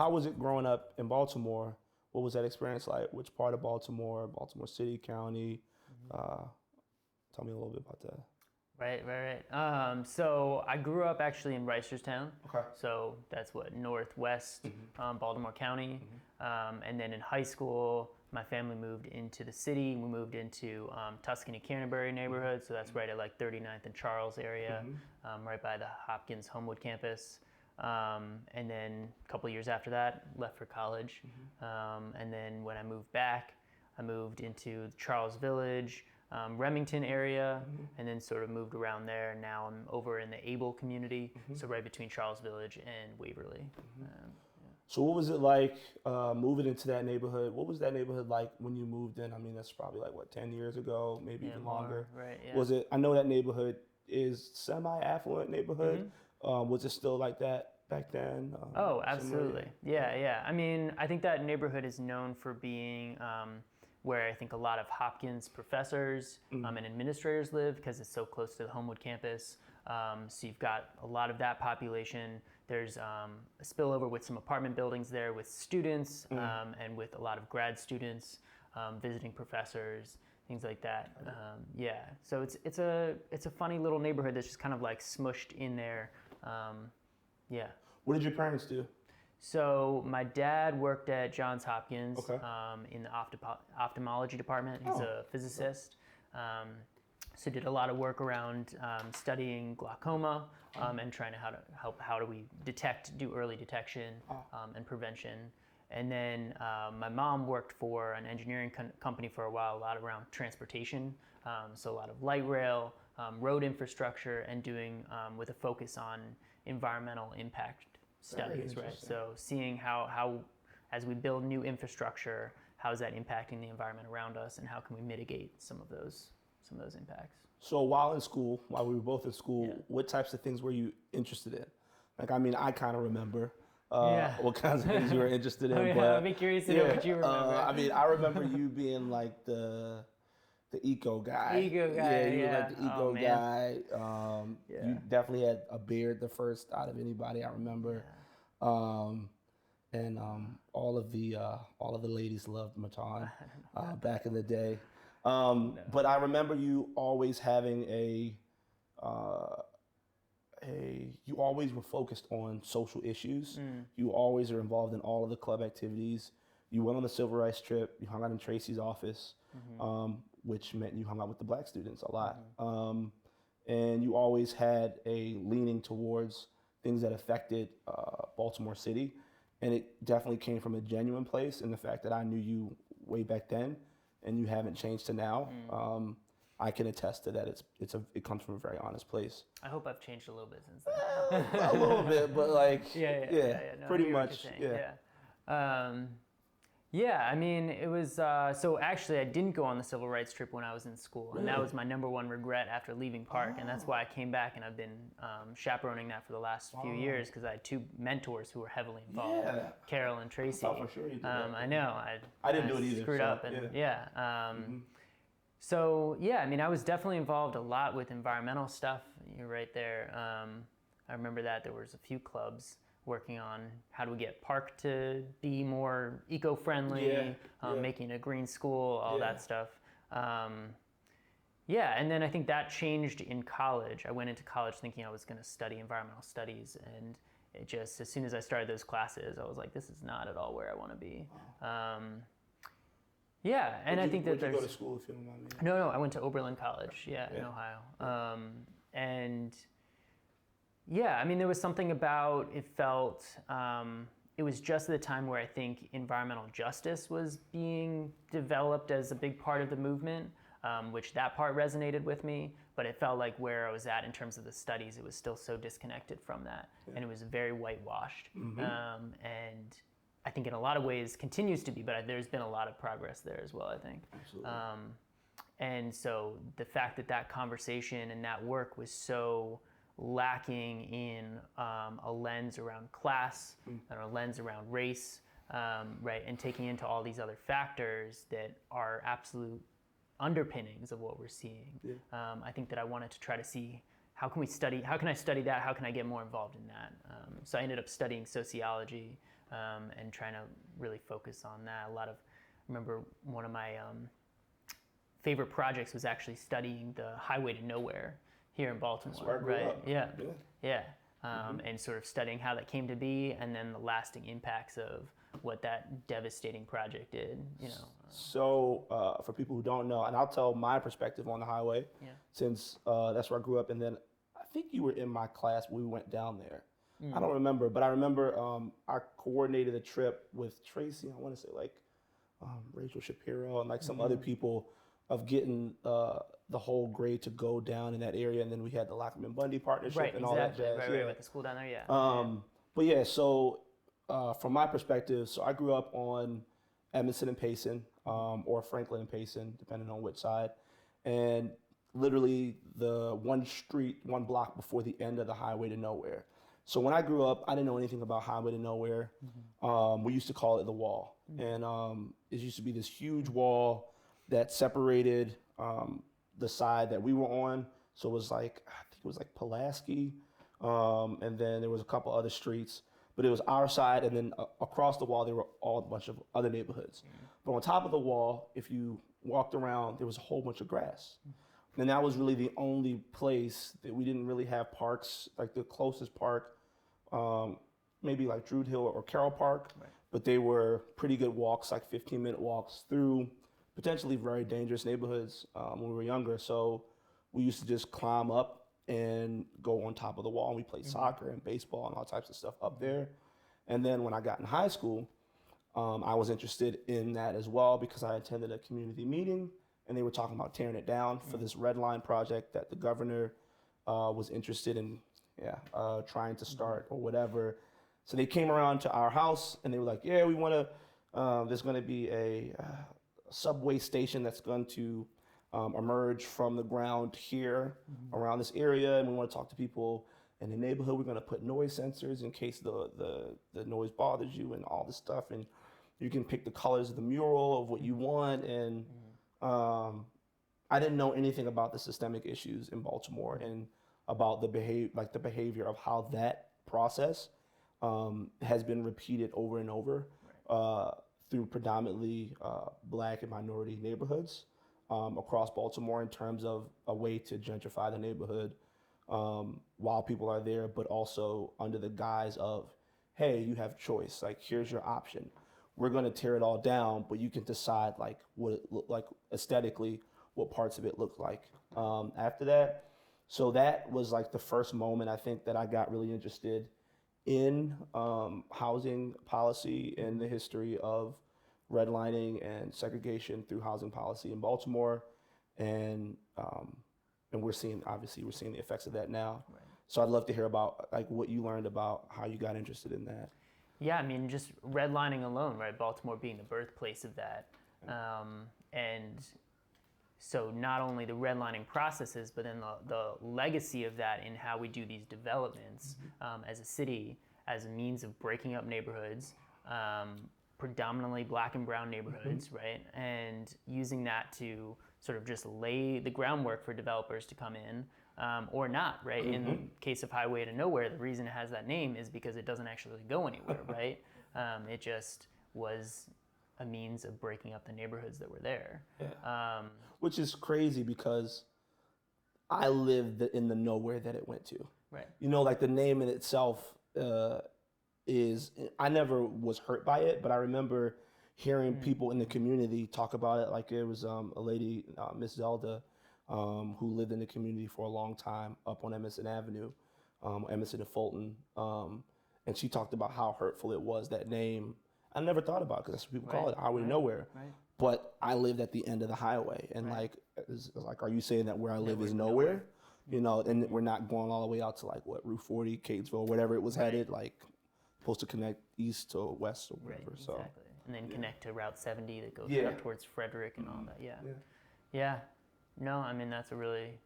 how was it growing up in Baltimore? What was that experience like? Which part of Baltimore? Baltimore City, County? Tell me a little bit about that. Right. So I grew up actually in Reisterstown. Okay. So that's what, northwest Baltimore County. And then in high school, my family moved into the city. We moved into Tuscany Canterbury neighborhood. So that's right at like 39th and Charles area, right by the Hopkins Homewood campus. And then a couple of years after that, left for college. And then when I moved back, I moved into Charles Village, Remington area, and then sort of moved around there. Now I'm over in the Able community, so right between Charles Village and Waverly. So what was it like moving into that neighborhood? What was that neighborhood like when you moved in? I mean, that's probably like, what, 10 years ago, maybe even longer? Right, yeah. Was it, I know that neighborhood is semi-affluent neighborhood. Was it still like that back then? Oh, absolutely. Yeah. I mean, I think that neighborhood is known for being where I think a lot of Hopkins professors and administrators live because it's so close to the Homewood campus. So you've got a lot of that population. There's a spillover with some apartment buildings there with students and with a lot of grad students, visiting professors, things like that. So it's a funny little neighborhood that's just kind of like smushed in there. What did your parents do? So my dad worked at Johns Hopkins in the ophthalmology department. He's a physicist. So did a lot of work around studying glaucoma and trying to how do we do early detection and prevention. And then my mom worked for an engineering company for a while, a lot around transportation. So a lot of light rail, road infrastructure, and doing with a focus on environmental impact studies, right? So seeing how as we build new infrastructure, how is that impacting the environment around us, and how can we mitigate some of those impacts? So while we were both in school, what types of things were you interested in? Like, I mean, I kind of remember what kinds of things you were interested in. But, I'd be curious to know what you remember. I mean, I remember you being like the eco guy. Eco guy, yeah. You were like the eco guy. You definitely had a beard, the first out of anybody I remember. And all of the ladies loved Matan back in the day. But I remember you always having you always were focused on social issues. You always are involved in all of the club activities. You went on the civil rights trip. You hung out in Tracy's office, which meant you hung out with the black students a lot. And you always had a leaning towards things that affected Baltimore City. And it definitely came from a genuine place. And the fact that I knew you way back then and you haven't changed to now, I can attest to that. It comes from a very honest place. I hope I've changed a little bit since then. A little bit, but like, No, pretty much. I mean, it was, so actually I didn't go on the civil rights trip when I was in school. And that was my number one regret after leaving Park. And that's why I came back, and I've been chaperoning that for the last few years because I had two mentors who were heavily involved, Carol and Tracy. Oh, for sure you did that. I know. I didn't do it either. Screwed up. And So, I mean, I was definitely involved a lot with environmental stuff. You're right there. I remember that there was a few clubs working on how do we get Park to be more eco-friendly, making a green school, all that stuff. And then I think that changed in college. I went into college thinking I was going to study environmental studies, and it just, as soon as I started those classes, I was like, this is not at all where I want to be. And I think that Where'd you go to school, if you don't mind me? No, I went to Oberlin College, in Ohio. I mean, there was something about, it felt, it was just the time where I think environmental justice was being developed as a big part of the movement, which that part resonated with me, but it felt like where I was at in terms of the studies, it was still so disconnected from that, and it was very whitewashed. And I think in a lot of ways continues to be, but there's been a lot of progress there as well, I think. Absolutely. And so the fact that conversation and that work was so lacking in a lens around class and a lens around race, right, and taking into all these other factors that are absolute underpinnings of what we're seeing. I think that I wanted to try to see how can I study that? How can I get more involved in that? So I ended up studying sociology and trying to really focus on that. I remember one of my favorite projects was actually studying the highway to nowhere here in Baltimore. That's where I grew up. Yeah. And sort of studying how that came to be, and then the lasting impacts of what that devastating project did. So for people who don't know, and I'll tell my perspective on the highway, since that's where I grew up, and then I think you were in my class when we went down there. I don't remember, but I remember I coordinated a trip with Tracy. I want to say like Rachel Shapiro and like some other people of getting the whole grade to go down in that area, and then we had the Lockman Bundy partnership and all that jazz. Right, with the school down there, But yeah, so from my perspective, so I grew up on Edmondson and Payson, or Franklin and Payson, depending on which side, and literally the one block before the end of the highway to nowhere. So when I grew up, I didn't know anything about highway to nowhere. We used to call it the wall, and it used to be this huge wall that separated the side that we were on. So it was like, I think it was like Pulaski, and then there was a couple other streets, but it was our side, and then across the wall there were all a bunch of other neighborhoods. But on top of the wall, if you walked around, there was a whole bunch of grass. And that was really the only place that we didn't really have parks. Like the closest park, maybe like Druid Hill or Carroll Park, but they were pretty good walks, like 15-minute walks through potentially very dangerous neighborhoods when we were younger. So we used to just climb up and go on top of the wall, and we played soccer and baseball and all types of stuff up there. And then when I got in high school, I was interested in that as well because I attended a community meeting, and they were talking about tearing it down for this red line project that the governor was interested in trying to start or whatever. So they came around to our house, and they were like, yeah, we want to, there's going to be a subway station that's going to emerge from the ground here around this area, and we want to talk to people in the neighborhood. We're going to put noise sensors in case the noise bothers you and all this stuff, and you can pick the colors of the mural of what you want. And I didn't know anything about the systemic issues in Baltimore and about the behavior of how that process has been repeated over and over through predominantly Black and minority neighborhoods across Baltimore in terms of a way to gentrify the neighborhood while people are there, but also under the guise of, hey, you have choice. Like, here's your option. We're going to tear it all down, but you can decide like what it looked like aesthetically, what parts of it look like after that. So that was like the first moment I think that I got really interested in housing policy and the history of redlining and segregation through housing policy in Baltimore, and we're seeing the effects of that now. Right. So I'd love to hear about like what you learned about how you got interested in that. Yeah, I mean, just redlining alone, right? Baltimore being the birthplace of that, and so not only the redlining processes, but then the legacy of that in how we do these developments as a city, as a means of breaking up neighborhoods, predominantly Black and brown neighborhoods, right? And using that to sort of just lay the groundwork for developers to come in, or not, right? In the case of Highway to Nowhere, the reason it has that name is because it doesn't actually go anywhere, right? It just was a means of breaking up the neighborhoods that were there. Yeah. Which is crazy because I lived in the nowhere that it went to. Right. You know, like the name in itself is, I never was hurt by it, but I remember hearing people in the community talk about it. Like there was a lady, Miss Zelda, who lived in the community for a long time up on Emerson Avenue, Emerson and Fulton. And she talked about how hurtful it was, that name. I never thought about it because that's what people call it, Highway to Nowhere. Right. But I lived at the end of the highway, and like, are you saying that where I live is nowhere? You know, and we're not going all the way out to like what, Route 40, Catesville, whatever it was headed, like supposed to connect east to west or whatever. Right, so exactly. And then connect to Route 70 that goes up towards Frederick and all that. Yeah. No, I mean that's a really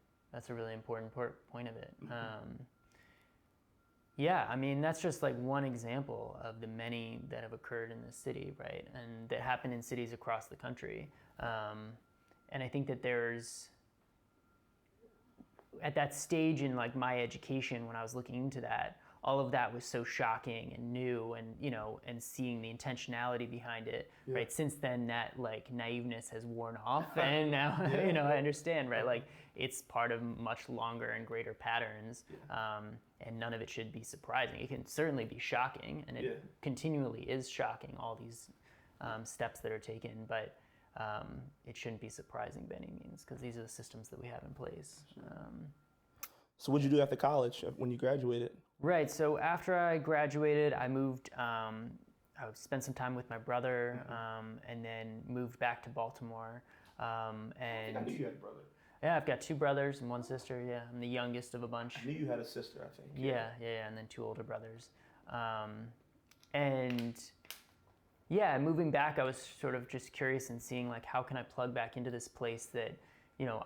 important point of it. Yeah, I mean that's just like one example of the many that have occurred in the city, right? And that happen in cities across the country. And I think that there's, at that stage in like my education when I was looking into that, all of that was so shocking and new, and and seeing the intentionality behind it, right? Since then, that like naiveness has worn off, and now I understand, right? Like it's part of much longer and greater patterns, and none of it should be surprising. It can certainly be shocking, and it continually is shocking, all these steps that are taken, but it shouldn't be surprising by any means, because these are the systems that we have in place. So what did you do after college when you graduated? Right. So after I graduated, I moved. I spent some time with my brother, and then moved back to Baltimore. And I knew you had a brother. Yeah, I've got 2 brothers and 1 sister. Yeah, I'm the youngest of a bunch. I knew you had a sister, I think. Yeah, and then 2 older brothers. And yeah, moving back, I was sort of just curious and seeing like, how can I plug back into this place that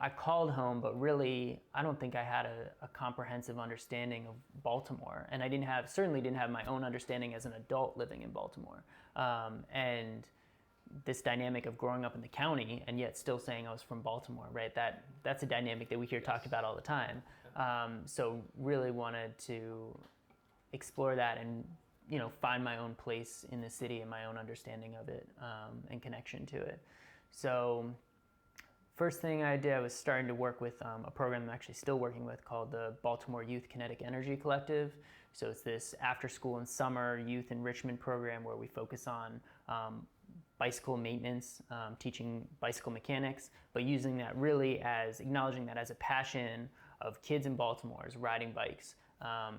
I called home, but really, I don't think I had a comprehensive understanding of Baltimore, and I certainly didn't have my own understanding as an adult living in Baltimore. And this dynamic of growing up in the county and yet still saying I was from Baltimore, right? That's a dynamic that we hear talked about all the time. So really wanted to explore that and find my own place in the city and my own understanding of it, and connection to it. So first thing I did, I was starting to work with a program I'm actually still working with called the Baltimore Youth Kinetic Energy Collective. So it's this after school and summer youth enrichment program where we focus on bicycle maintenance, teaching bicycle mechanics, but using that really as, acknowledging that as a passion of kids in Baltimore is riding bikes.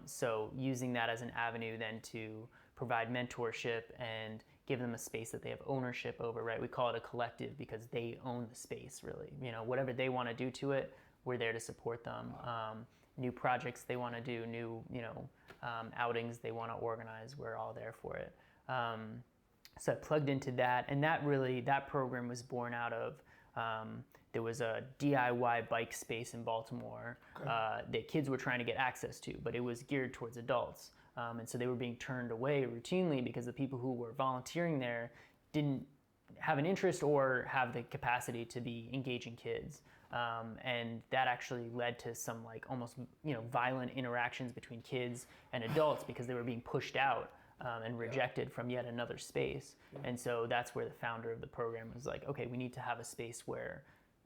So using that as an avenue then to provide mentorship and give them a space that they have ownership over, right? We call it a collective because they own the space, really. Whatever they want to do to it, we're there to support them. New projects they want to do, new, outings they want to organize, we're all there for it. So I plugged into that, and that program was born out of, there was a DIY bike space in Baltimore that kids were trying to get access to, but it was geared towards adults. And so they were being turned away routinely because the people who were volunteering there didn't have an interest or have the capacity to be engaging kids. And that actually led to some like almost violent interactions between kids and adults because they were being pushed out and rejected from yet another space. And so that's where the founder of the program was like, okay, we need to have a space where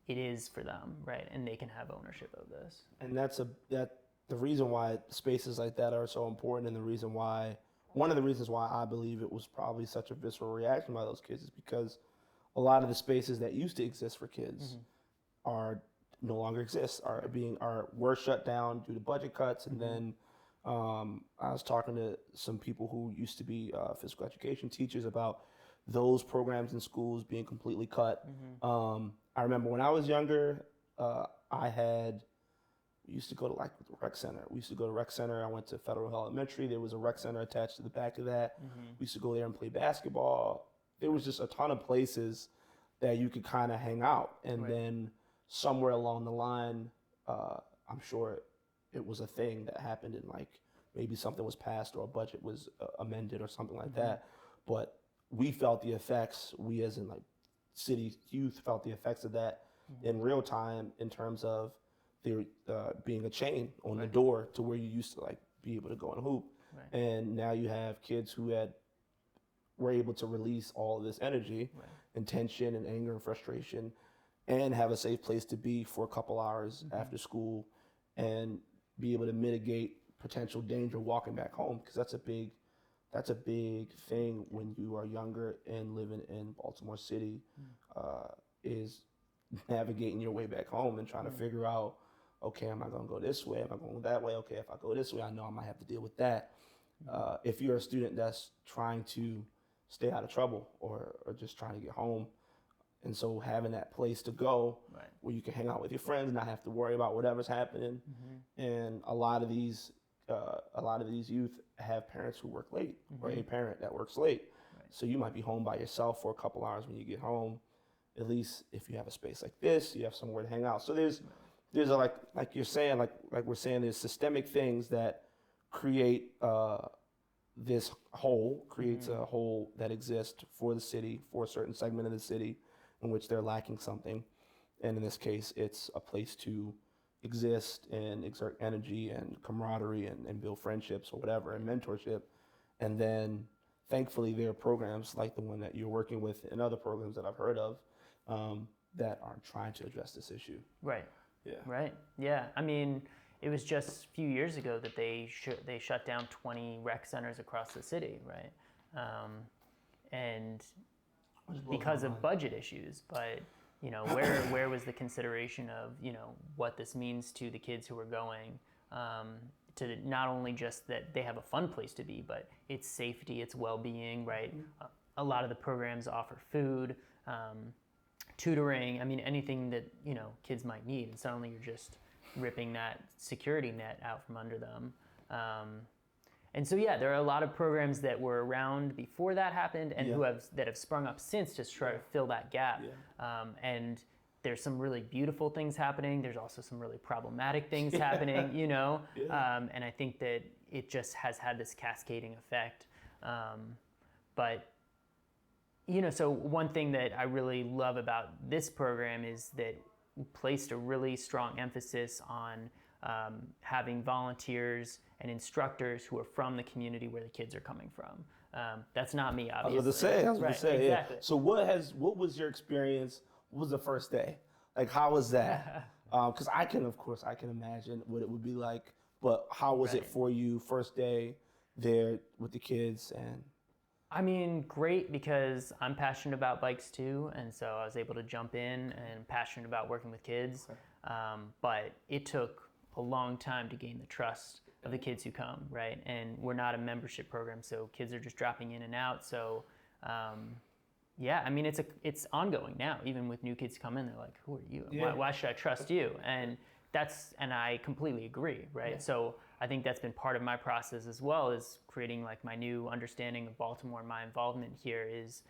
it is for them, right? And they can have ownership of this. And the reason why spaces like that are so important, and one of the reasons why I believe it was probably such a visceral reaction by those kids is because a lot of the spaces that used to exist for kids are no longer exist, were shut down due to budget cuts. And then I was talking to some people who used to be physical education teachers about those programs in schools being completely cut. I remember when I was younger, we used to go to like the rec center. We used to go to rec center. I went to Federal Hill Elementary. There was a rec center attached to the back of that. We used to go there and play basketball. There was just a ton of places that you could kind of hang out. And then somewhere along the line, I'm sure it was a thing that happened, and like maybe something was passed or a budget was amended or something like that. But we felt the effects. We as in like city youth felt the effects of that in real time, in terms of there being a chain on the door to where you used to like be able to go and hoop. And now you have kids who were able to release all of this energy and tension and anger and frustration and have a safe place to be for a couple hours after school and be able to mitigate potential danger walking back home, because that's a big thing when you are younger and living in Baltimore City, is navigating your way back home and trying to figure out, okay, am I going to go this way? Am I going that way? Okay, if I go this way, I know I might have to deal with that. If you're a student that's trying to stay out of trouble or just trying to get home, and so having that place to go where you can hang out with your friends and not have to worry about whatever's happening. And a lot of these youth have parents who work late, or a parent that works late. So you might be home by yourself for a couple hours when you get home. At least if you have a space like this, you have somewhere to hang out. So there's like you're saying, like we're saying, there's systemic things that create this hole, creates a hole that exists for the city, for a certain segment of the city in which they're lacking something. And in this case, it's a place to exist and exert energy and camaraderie and build friendships or whatever and mentorship. And then thankfully there are programs like the one that you're working with and other programs that I've heard of that are trying to address this issue. Right. Yeah. Right. Yeah. I mean, it was just a few years ago that they shut down 20 rec centers across the city, right? And because of budget issues, but you know, where was the consideration of, you know, what this means to the kids who are going, to not only just that they have a fun place to be, but it's safety, it's well-being, right? A lot of the programs offer food, tutoring, I mean, anything that, you know, kids might need, and suddenly you're just ripping that security net out from under them. And so, yeah, there are a lot of programs that were around before that happened and that have sprung up since to try to fill that gap. And there's some really beautiful things happening. There's also some really problematic things happening, you know. And I think that it just has had this cascading effect. But, you know, so one thing that I really love about this program is that we placed a really strong emphasis on having volunteers and instructors who are from the community where the kids are coming from. That's not me, obviously. I was going to say, exactly. So what was your experience? What was the first day? Like, how was that? Because I can imagine what it would be like, but how was it for you first day there with the kids? And I mean, great, because I'm passionate about bikes too, and so I was able to jump in and passionate about working with kids. But it took a long time to gain the trust of the kids who come, right? And we're not a membership program, so kids are just dropping in and out. So, yeah, I mean, it's ongoing now. Even with new kids come in, they're like, "Who are you? Why should I trust you?" And I completely agree, right? So I think that's been part of my process as well, is creating like my new understanding of Baltimore. My involvement here is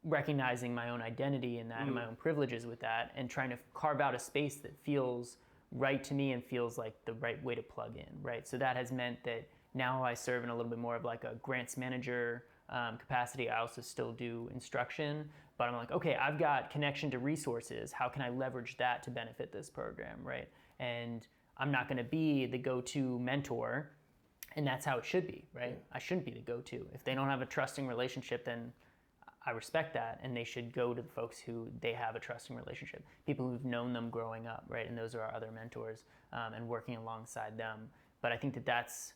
recognizing my own identity in that and my own privileges with that, and trying to carve out a space that feels right to me and feels like the right way to plug in, right? So that has meant that now I serve in a little bit more of like a grants manager capacity. I also still do instruction, but I'm like, okay, I've got connection to resources. How can I leverage that to benefit this program, right? And I'm not going to be the go-to mentor, and that's how it should be, right? I shouldn't be the go-to. If they don't have a trusting relationship, then I respect that, and they should go to the folks who they have a trusting relationship, people who've known them growing up, right? And those are our other mentors, and working alongside them. But I think that that's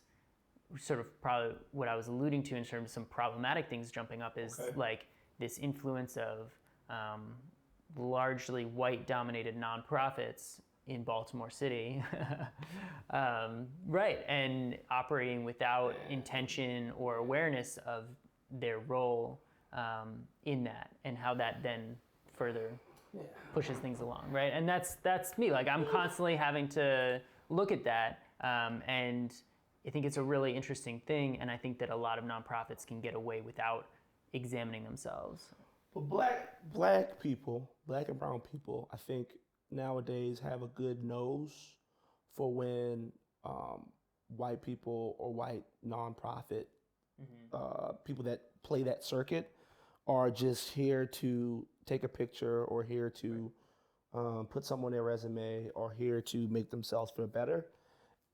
sort of probably what I was alluding to in terms of some problematic things jumping up is like this influence of largely white-dominated nonprofits in Baltimore City, right, and operating without intention or awareness of their role in that, and how that then further pushes things along, right? And that's me. Like, I'm constantly having to look at that, and I think it's a really interesting thing, and I think that a lot of nonprofits can get away without examining themselves. But black people, black and brown people, I think nowadays have a good nose for when white people or white nonprofit people that play that circuit are just here to take a picture or here to put someone on their resume or here to make themselves feel better,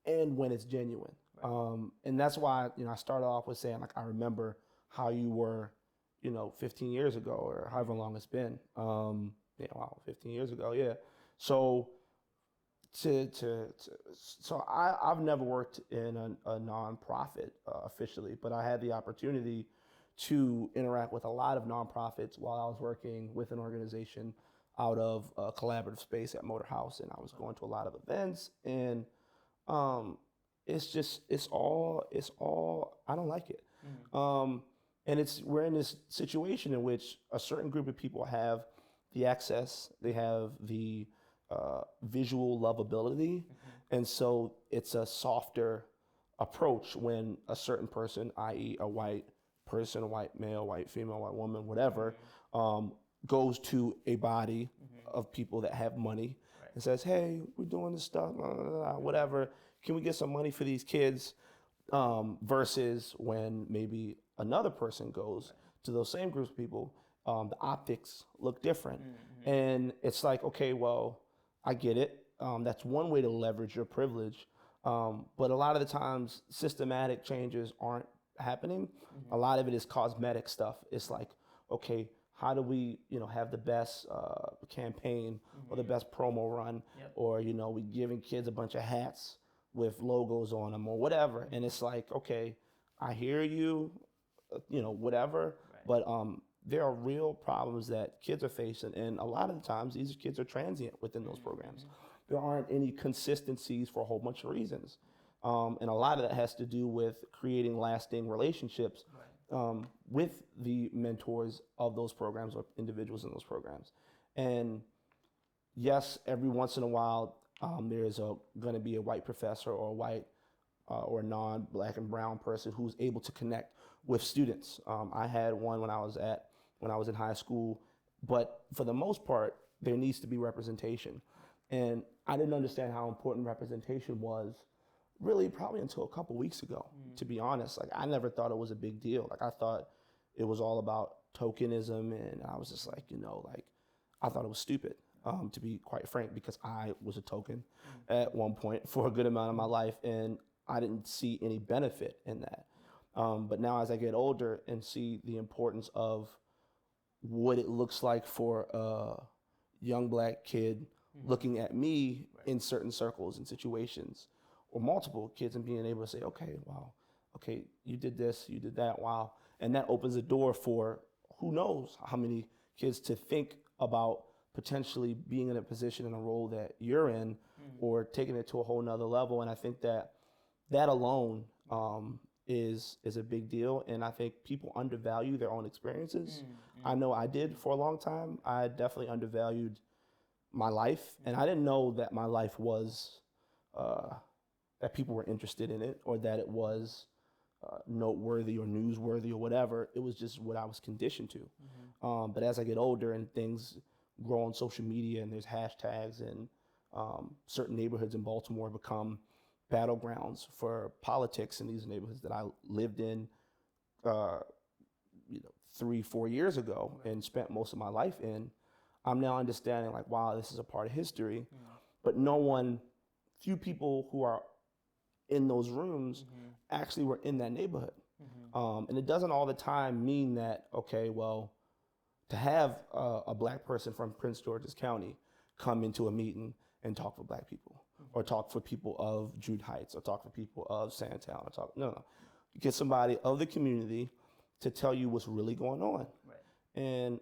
and when it's genuine. And that's why, you know, I started off with saying, like, I remember how you were, you know, 15 years ago or however long it's been. 15 years ago, yeah. So I've never worked in a nonprofit officially, but I had the opportunity to interact with a lot of nonprofits while I was working with an organization out of a collaborative space at Motor House, and I was going to a lot of events, and it's all I don't like it. And we're in this situation in which a certain group of people have the access, they have the visual lovability, and so it's a softer approach when a certain person, i.e. a white person, a white male, white female, white woman, whatever, goes to a body of people that have money and says, hey, we're doing this stuff, blah, blah, blah, whatever, can we get some money for these kids? Versus when maybe another person goes to those same groups of people, the optics look different. And it's like, okay, well, I get it. that's one way to leverage your privilege. But a lot of the times, systematic changes aren't happening. A lot of it is cosmetic stuff. It's like, okay, how do we, have the best campaign or the best promo run, or we giving kids a bunch of hats with logos on them or whatever, and it's like, okay, I hear you, whatever, but there are real problems that kids are facing, and a lot of the times these kids are transient within those programs. There aren't any consistencies for a whole bunch of reasons, and a lot of that has to do with creating lasting relationships with the mentors of those programs or individuals in those programs. And yes, every once in a while, there's going to be a white professor or a white or a non-black and brown person who's able to connect with students. I had one when I was in high school, but for the most part, there needs to be representation. And I didn't understand how important representation was really probably until a couple weeks ago, to be honest. Like, I never thought it was a big deal. Like, I thought it was all about tokenism, and I was just like, I thought it was stupid, to be quite frank, because I was a token at one point for a good amount of my life, and I didn't see any benefit in that. But now as I get older and see the importance of what it looks like for a young black kid looking at me in certain circles and situations, or multiple kids, and being able to say, okay, wow, okay, you did this, you did that, wow. And that opens the door for who knows how many kids to think about potentially being in a position in a role that you're in, or taking it to a whole nother level. And I think that alone is a big deal. And I think people undervalue their own experiences. I know I did for a long time. I definitely undervalued my life, and I didn't know that my life was that people were interested in it, or that it was noteworthy or newsworthy or whatever. It was just what I was conditioned to. But as I get older and things grow on social media, and there's hashtags, and certain neighborhoods in Baltimore become battlegrounds for politics in these neighborhoods that I lived in 3-4 years ago and spent most of my life in, I'm now understanding, like, wow, this is a part of history. But few people who are in those rooms actually were in that neighborhood. And it doesn't all the time mean that, okay, well, to have a black person from Prince George's County come into a meeting and talk for black people, or talk for people of Druid Heights, or talk for people of Sandtown, no. You get somebody of the community to tell you what's really going on. And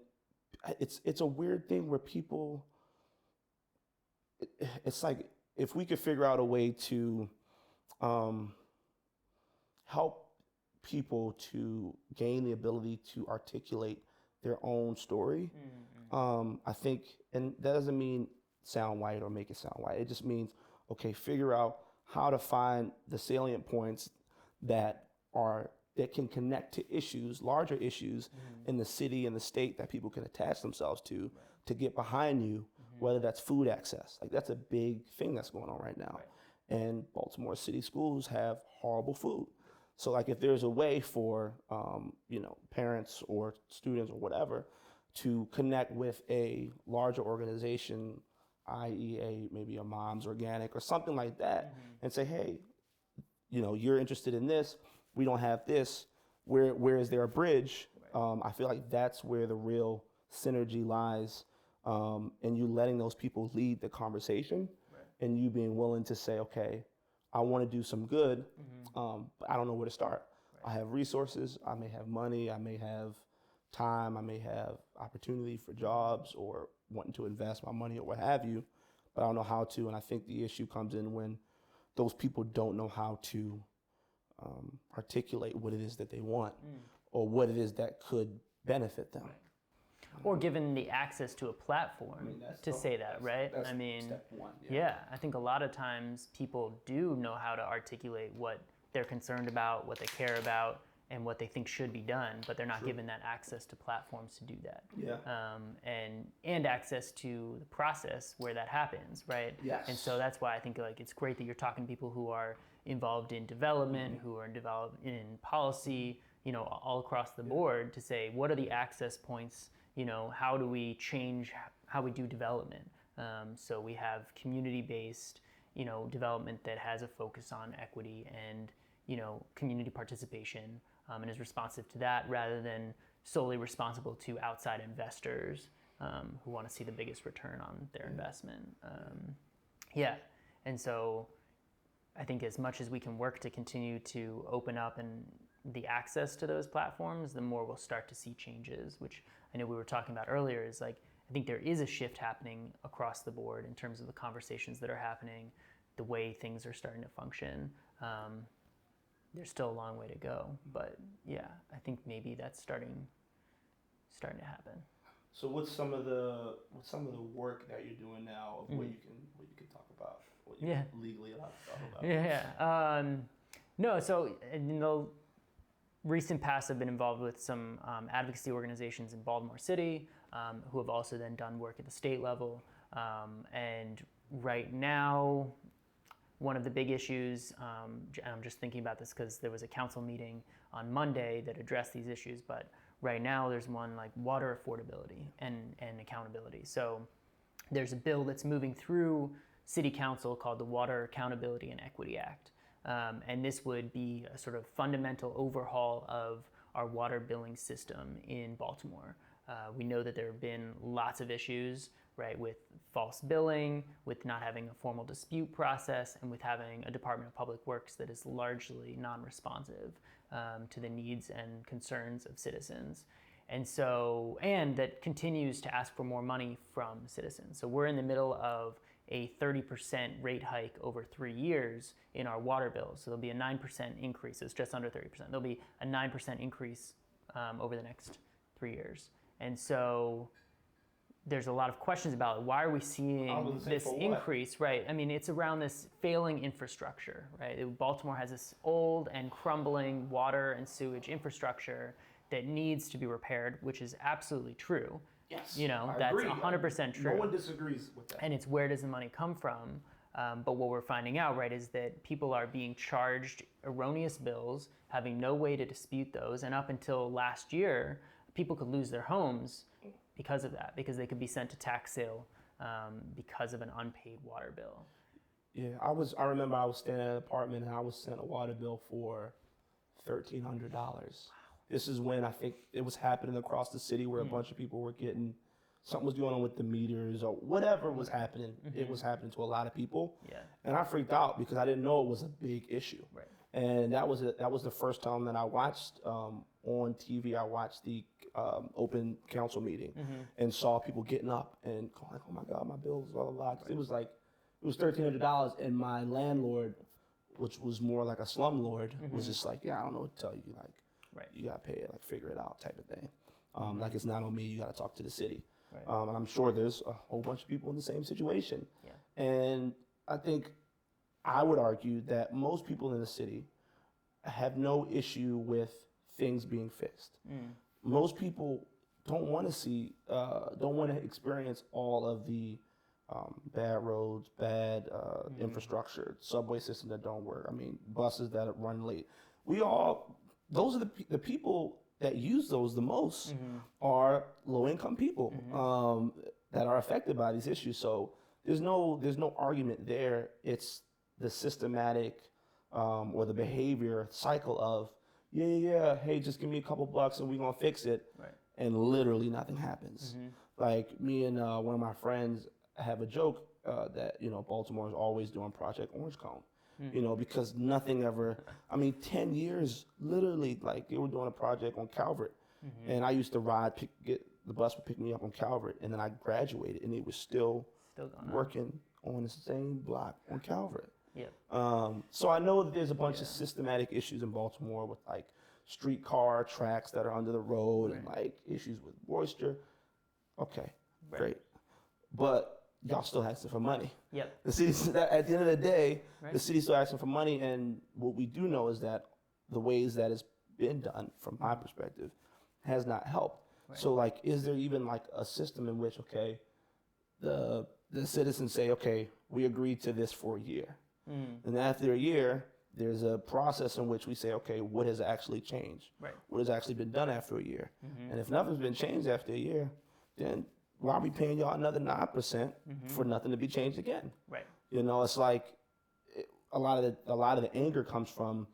it's a weird thing where people, it's like, if we could figure out a way to help people to gain the ability to articulate their own story, I think, and that doesn't mean sound white or make it sound white. It just means, okay, figure out how to find the salient points that can connect to issues, larger issues in the city and the state that people can attach themselves to get behind you, whether that's food access. Like, that's a big thing that's going on right now. And Baltimore city schools have horrible food. So, like, if there's a way for, parents or students or whatever to connect with a larger organization, i.e. maybe a Mom's Organic or something like that, and say, hey, you're interested in this, we don't have this, where is there a bridge? I feel like that's where the real synergy lies, and you letting those people lead the conversation, and you being willing to say, okay, I want to do some good, but I don't know where to start. I have resources, I may have money, I may have time, I may have opportunity for jobs or wanting to invest my money or what have you, but I don't know how to. And I think the issue comes in when those people don't know how to articulate what it is that they want, or what it is that could benefit them. Or given the access to a platform to say that, right? That's step one. I think a lot of times people do know how to articulate what they're concerned about, what they care about, and what they think should be done, but they're not given that access to platforms to do that. And access to the process where that happens, right? And so that's why I think, like, it's great that you're talking to people who are involved in development, who are involved in policy, all across the board, to say, what are the access points? How do we change how we do development? So we have community-based, development that has a focus on equity and, community participation, and is responsive to that rather than solely responsible to outside investors who want to see the biggest return on their investment. And so I think as much as we can work to continue to open up and the access to those platforms, the more we'll start to see changes, which I know we were talking about earlier, is like, I think there is a shift happening across the board in terms of the conversations that are happening, the way things are starting to function. There's still a long way to go, but yeah, I think maybe that's starting to happen. So what's some of the work that you're doing now of what you can talk about, what you're legally allowed to talk about? No, so in the recent past, I've been involved with some advocacy organizations in Baltimore City who have also then done work at the state level. And right now, one of the big issues, and I'm just thinking about this because there was a council meeting on Monday that addressed these issues, but right now there's one like water affordability and accountability. So there's a bill that's moving through City Council called the Water Accountability and Equity Act. And this would be a sort of fundamental overhaul of our water billing system in Baltimore. We know that there have been lots of issues, right, with false billing, with not having a formal dispute process, and with having a Department of Public Works that is largely non-responsive to the needs and concerns of citizens. And that continues to ask for more money from citizens. So we're in the middle of a 30% rate hike over 3 years in our water bills. So there'll be a 9% increase. It's just under 30%. There'll be a 9% increase over the next 3 years. And so there's a lot of questions about it. Why are we seeing this increase, right? I mean, it's around this failing infrastructure, right? Baltimore has this old and crumbling water and sewage infrastructure that needs to be repaired, which is absolutely true. Yes, that's 100% true. No one disagrees with that. And it's where does the money come from? But what we're finding out, right, is that people are being charged erroneous bills, having no way to dispute those. And up until last year, people could lose their homes because of that, because they could be sent to tax sale because of an unpaid water bill. Yeah, I remember I was staying in an apartment and I was sent a water bill for $1,300. This is when I think it was happening across the city where a bunch of people were getting, something was going on with the meters or whatever was happening. It was happening to a lot of people. Yeah. And I freaked out because I didn't know it was a big issue. Right. And that was the first time that I watched on TV, I watched the open council meeting and saw people getting up and going like, oh my God, my bills, blah, blah, blah. 'Cause it was $1,300 and my landlord, which was more like a slumlord, was just like, yeah, I don't know what to tell you. Like, you got to pay it, like figure it out type of thing. Like it's not on me, you got to talk to the city. Right. And I'm sure there's a whole bunch of people in the same situation. Yeah. And I think I would argue that most people in the city have no issue with things being fixed. Most people don't want to experience all of the bad roads, bad infrastructure, subway system that don't work. I mean, buses that run late. Those are the people that use those the most are low-income people that are affected by these issues. So there's no argument there. It's the systematic or the behavior cycle of hey, just give me a couple bucks and we're gonna fix it, and literally nothing happens. Like me and one of my friends have a joke that Baltimore is always doing Project Orange Cone. Because nothing ever, 10 years, literally, like they were doing a project on Calvert. And I used to the bus would pick me up on Calvert, and then I graduated, and it was still working on the same block on Calvert. So I know that there's a bunch of systematic issues in Baltimore with like streetcar tracks that are under the road and like issues with moisture. Okay, great. But y'all still asking for money. The city's, at the end of the day, the city's still asking for money, and what we do know is that the ways that it's been done, from my perspective, has not helped. So, like, is there even like a system in which, okay, the citizens say, okay, we agreed to this for a year, and after a year, there's a process in which we say, okay, what has actually changed? What has actually been done after a year? And if nothing's been changed after a year, then why are we paying y'all another 9% for nothing to be changed again? Right. You know, it's like a lot of the anger comes from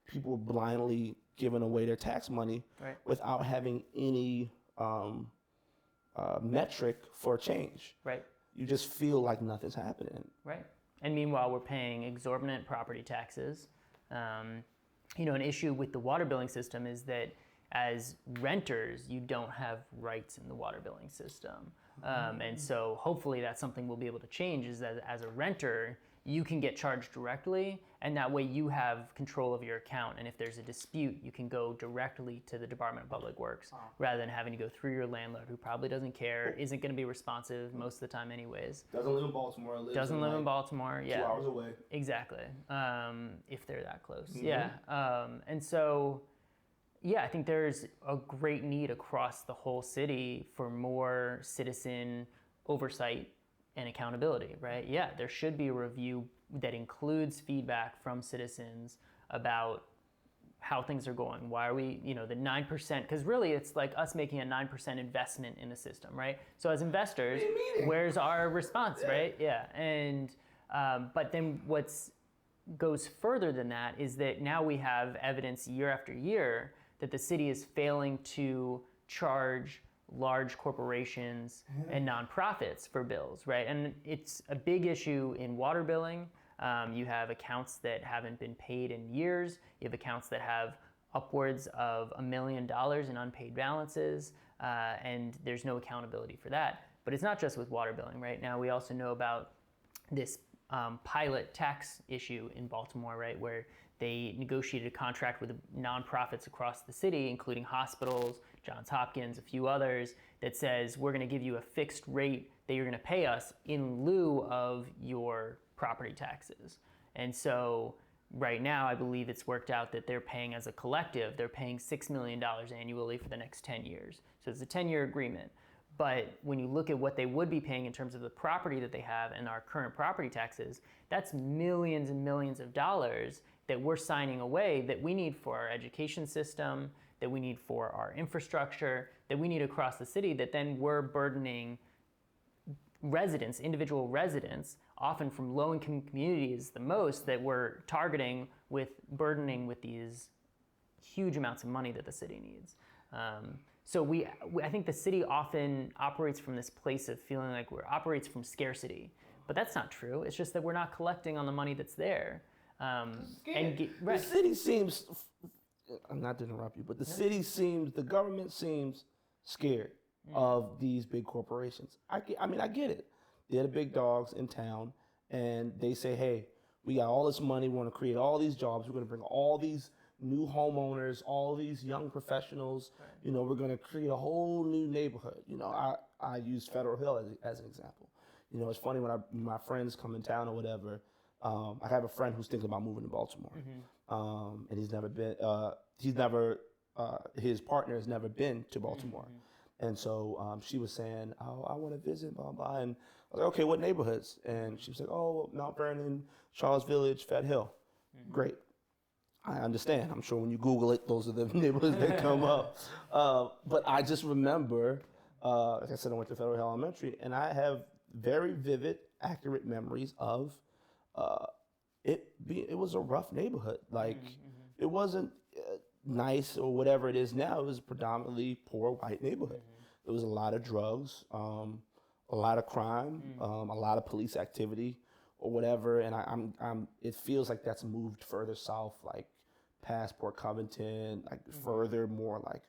people blindly giving away their tax money without having any metric for change. Right. You just feel like nothing's happening. Right. And meanwhile, we're paying exorbitant property taxes. You know, an issue with the water billing system is that as renters, you don't have rights in the water billing system. And so hopefully that's something we'll be able to change, is that as a renter, you can get charged directly, and that way you have control of your account. And if there's a dispute, you can go directly to the Department of Public Works rather than having to go through your landlord, who probably doesn't care, isn't going to be responsive most of the time anyways. Doesn't live in Baltimore. Doesn't live in Baltimore, yeah. 2 hours away. Exactly, if they're that close, yeah. And so, yeah, I think there's a great need across the whole city for more citizen oversight and accountability, right? Yeah, there should be a review that includes feedback from citizens about how things are going. Why are we, you know, the 9%, because really it's like us making a 9% investment in the system, right? So as investors, where's our response, right? Yeah, and, but then what's goes further than that is that now we have evidence year after year that the city is failing to charge large corporations and nonprofits for bills, right? And it's a big issue in water billing. You have accounts that haven't been paid in years. You have accounts that have upwards of $1 million in unpaid balances, and there's no accountability for that. But it's not just with water billing, right? Now we also know about this pilot tax issue in Baltimore, right, where they negotiated a contract with nonprofits across the city, including hospitals, Johns Hopkins, a few others, that says we're going to give you a fixed rate that you're going to pay us in lieu of your property taxes. And so right now, I believe it's worked out that they're paying as a collective, they're paying $6 million annually for the next 10 years. So it's a 10-year agreement. But when you look at what they would be paying in terms of the property that they have and our current property taxes, that's millions and millions of dollars that we're signing away that we need for our education system, that we need for our infrastructure, that we need across the city, that then we're burdening residents, individual residents, often from low-income communities the most, that we're targeting with burdening with these huge amounts of money that the city needs. So I think the city often operates from this place of feeling like operates from scarcity, but that's not true. It's just that we're not collecting on the money that's there. The city seems, I'm not to interrupt you, but the government seems scared of these big corporations. I get it. They're the big dogs in town, and they say, hey, we got all this money, we want to create all these jobs, we're going to bring all these new homeowners, all these young professionals, you know, we're going to create a whole new neighborhood. You know, I use Federal Hill as an example. You know, it's funny when my friends come in town or whatever, I have a friend who's thinking about moving to Baltimore, and he's never been, his partner has never been to Baltimore. And so she was saying, oh, I want to visit, blah, blah. And I was like, okay, what neighborhoods? And she was like, oh, Mount Vernon, Charles Village, Fed Hill. Great. I understand. I'm sure when you Google it, those are the neighborhoods that come up. But I just remember, like I said, I went to Federal Hill Elementary, and I have very vivid, accurate memories of it was a rough neighborhood. Like, it wasn't nice or whatever it is now. It was a predominantly poor white neighborhood. There was a lot of drugs, a lot of crime, a lot of police activity or whatever. And it feels like that's moved further south, like past Port Covington, like further more like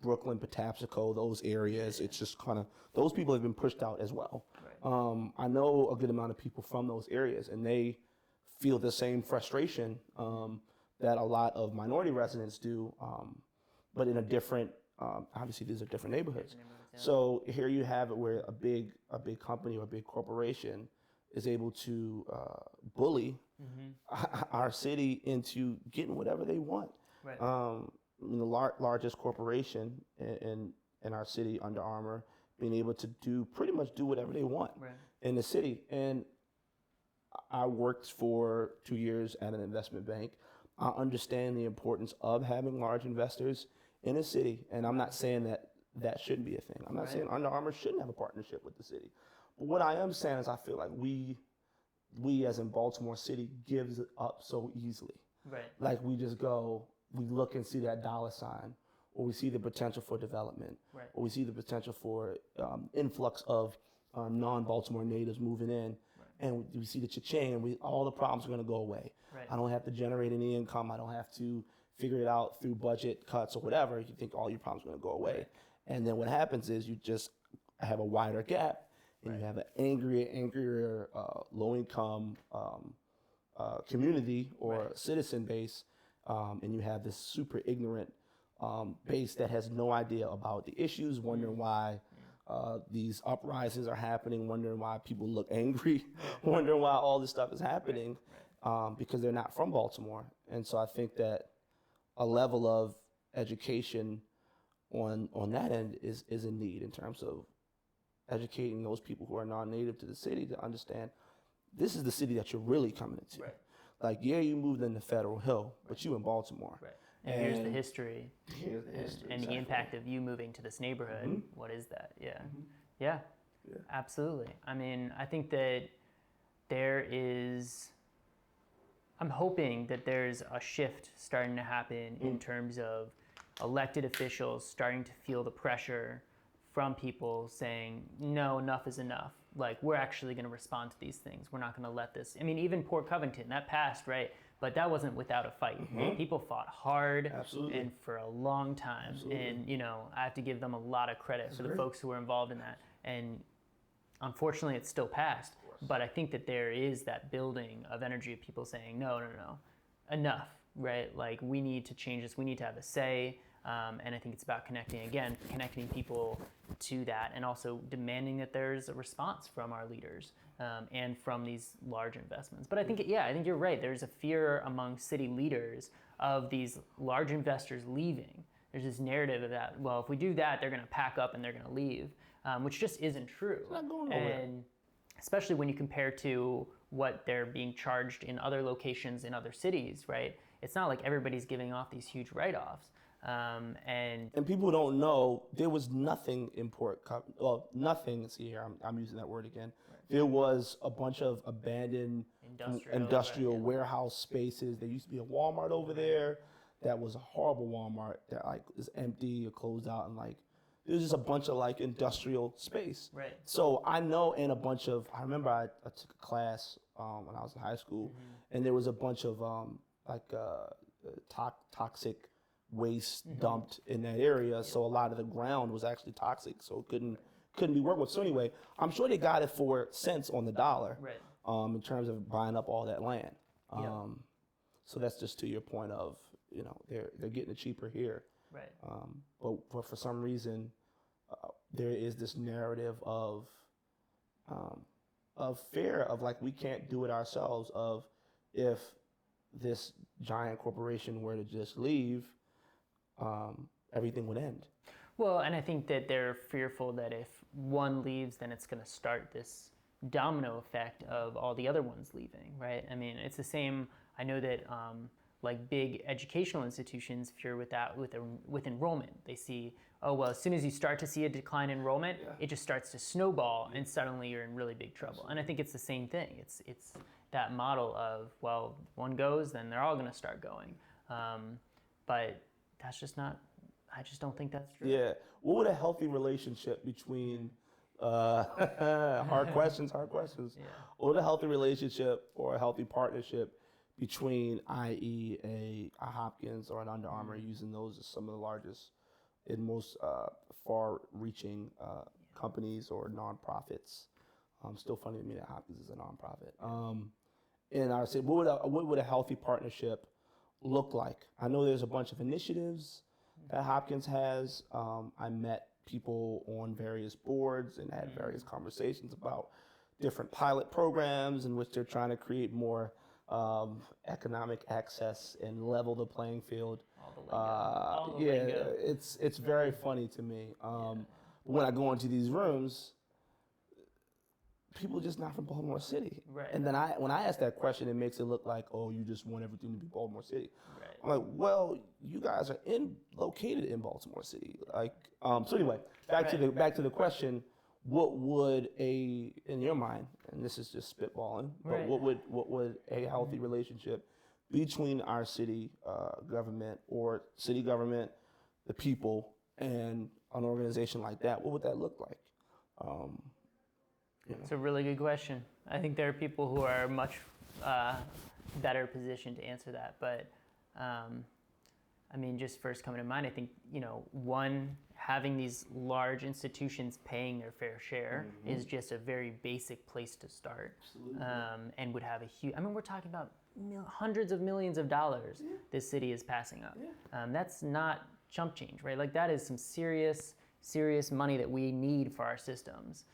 Brooklyn, Patapsco, those areas. It's just kind of, those people have been pushed out as well. I know a good amount of people from those areas, and they feel the same frustration that a lot of minority residents do, but in a different, obviously these are different neighborhoods. So here you have it where a big company or a big corporation is able to bully our city into getting whatever they want. The largest corporation in our city, Under Armour, being able to pretty much do whatever they want in the city. And I worked for 2 years at an investment bank. I understand the importance of having large investors in a city. And I'm not saying that that shouldn't be a thing. I'm not saying Under Armour shouldn't have a partnership with the city. But what I am saying is I feel like we as in Baltimore City gives it up so easily. Right. Like we just go, we look and see that dollar sign, or we see the potential for development, or we see the potential for influx of non-Baltimore natives moving in, and we see the cha-ching, all the problems are going to go away. Right. I don't have to generate any income. I don't have to figure it out through budget cuts or whatever. You think all your problems are going to go away. And then what happens is you just have a wider gap, and you have an angrier low-income community or citizen base, and you have this super ignorant base that has no idea about the issues, wondering why these uprisings are happening, wondering why people look angry, wondering why all this stuff is happening, because they're not from Baltimore. And so I think that a level of education on that end is in need in terms of educating those people who are non-native to the city to understand this is the city that you're really coming into. Right. Like, yeah, you moved into Federal Hill, but you in Baltimore. Right. And here's the history. Here's the history. And the impact of you moving to this neighborhood. What is that? Yeah. Absolutely. I mean, I think that I'm hoping that there's a shift starting to happen in terms of elected officials starting to feel the pressure from people saying, no, enough is enough. Like, we're actually going to respond to these things. We're not going to let this. I mean, even Port Covington, that passed, right? But that wasn't without a fight. People fought hard and for a long time. And, I have to give them a lot of credit for the folks who were involved in that. And unfortunately, it's still passed. But I think that there is that building of energy of people saying, no, enough, right? Like, we need to change this. We need to have a say. And I think it's about connecting people to that, and also demanding that there's a response from our leaders and from these large investments. But I think you're right. There's a fear among city leaders of these large investors leaving. There's this narrative of that, well, if we do that, they're going to pack up and they're going to leave, which just isn't true. It's not going nowhere. And especially when you compare to what they're being charged in other locations in other cities, right? It's not like everybody's giving off these huge write-offs. And people don't know there was nothing in nothing. See here, I'm using that word again. There was a bunch of abandoned industrial warehouse spaces. There used to be a Walmart over there. That was a horrible Walmart that is empty or closed out, and there's just a bunch of industrial space. Right. So I know, and I remember I took a class when I was in high school, and there was a bunch of toxic waste dumped in that area, so a lot of the ground was actually toxic, so it couldn't be worked with. So anyway, I'm sure they got it for cents on the dollar, in terms of buying up all that land. So that's just to your point of they're getting it cheaper here, right? But for some reason, there is this narrative of fear of we can't do it ourselves. Of if this giant corporation were to just leave, everything would end. Well, and I think that they're fearful that if one leaves, then it's going to start this domino effect of all the other ones leaving, right? I mean, it's the same. I know that big educational institutions fear with that with enrollment. They see, oh, well, as soon as you start to see a decline in enrollment, it just starts to snowball, and suddenly you're in really big trouble. And I think it's the same thing. It's that model of, well, one goes, then they're all going to start going. But that's just not, I just don't think that's true. Yeah. What would a healthy relationship between, hard questions. Yeah. What would a healthy relationship or a healthy partnership between, i.e. a Hopkins or an Under Armour, using those as some of the largest and most far-reaching companies or nonprofits? Still funny to me that Hopkins is a nonprofit. And I would say, what would a healthy partnership look like? I know there's a bunch of initiatives that Hopkins has. I met people on various boards and had various conversations about different pilot programs in which they're trying to create more economic access and level the playing field. All the lingo. It's very funny to me. When I go into these rooms, people just not from Baltimore City. Right. And then when I ask that question, it makes it look like, oh, you just want everything to be Baltimore City. Right. I'm like, well, you guys are located in Baltimore City. Like, so anyway, back to the question. What would in your mind, and this is just spitballing, but what would a healthy relationship between our city government or city government, the people, and an organization like that, what would that look like? It's a really good question. I think there are people who are much better positioned to answer that. But I mean, just first coming to mind, I think, one, having these large institutions paying their fair share is just a very basic place to start. Absolutely. And would have a huge, I mean, we're talking about hundreds of millions of dollars this city is passing up. That's not chump change, right? Like, that is some serious money that we need for our systems.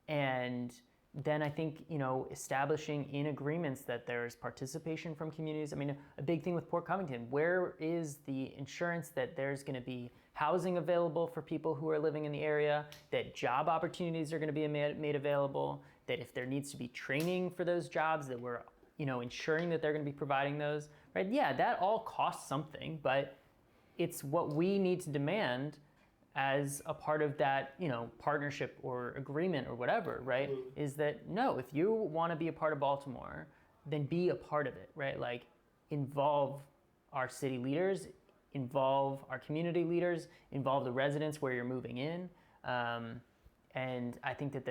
And then I think, establishing in agreements that there's participation from communities. I mean, a big thing with Port Covington, where is the insurance that there's going to be housing available for people who are living in the area, that job opportunities are going to be made available, that if there needs to be training for those jobs, that we're, ensuring that they're going to be providing those, right? Yeah, that all costs something, but it's what we need to demand as a part of that, partnership or agreement or whatever, right? Absolutely. Is that, no, if you want to be a part of Baltimore, then be a part of it, right? Like, involve our city leaders, involve our community leaders, involve the residents where you're moving in. And I think that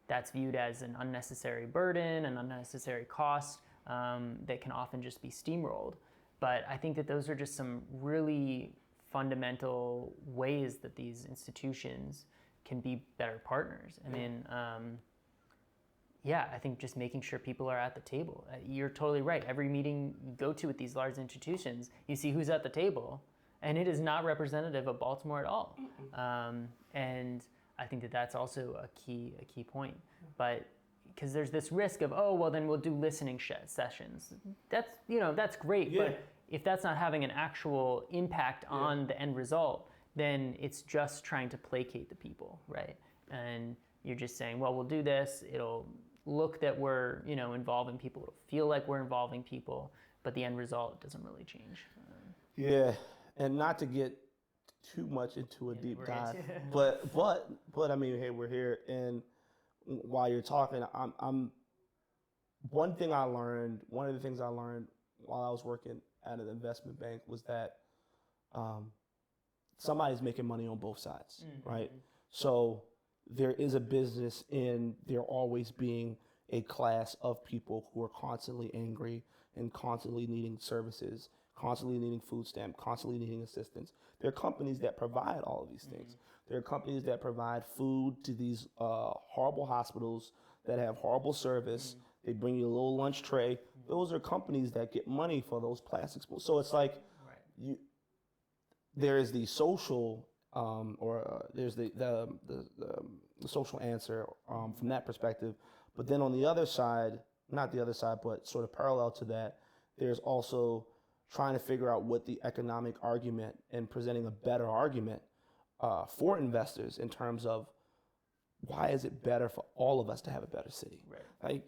that's viewed as an unnecessary burden, an unnecessary cost that can often just be steamrolled. But I think that those are just some really fundamental ways that these institutions can be better partners. I mean, I think just making sure people are at the table. You're totally right. Every meeting you go to with these large institutions, you see who's at the table, and it is not representative of Baltimore at all. And I think that that's also a key point. But because there's this risk of, oh, well, then we'll do listening sessions. That's great, but if that's not having an actual impact on the end result, then it's just trying to placate the people, right? And you're just saying, well, we'll do this. It'll look that we're, involving people. It'll feel like we're involving people, but the end result doesn't really change. Yeah, and not to get too much into a deep dive, but I mean, hey, we're here, and while you're talking, one of the things I learned while I was working at an investment bank was that somebody's making money on both sides, right? So there is a business in there always being a class of people who are constantly angry and constantly needing services, constantly needing food stamp, constantly needing assistance. There are companies that provide all of these things. There are companies that provide food to these horrible hospitals that have horrible service. They bring you a little lunch tray. Those are companies that get money for those plastics. So it's like there is the social there's the social answer from that perspective. But then on the other side, not the other side, but sort of parallel to that, there's also trying to figure out what the economic argument and presenting a better argument for investors in terms of why is it better for all of us to have a better city? Right. Like,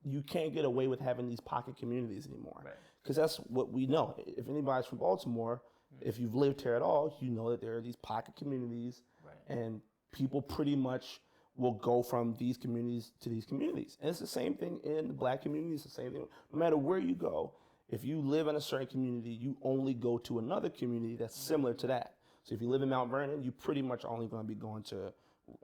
you can't get away with having these pocket communities anymore. Because that's what we know. If anybody's from Baltimore, if you've lived here at all, you know that there are these pocket communities, and people pretty much will go from these communities to these communities. And it's the same thing in the Black community. It's the same thing. No matter where you go, if you live in a certain community, you only go to another community that's similar to that. So if you live in Mount Vernon, you're pretty much only going to be going to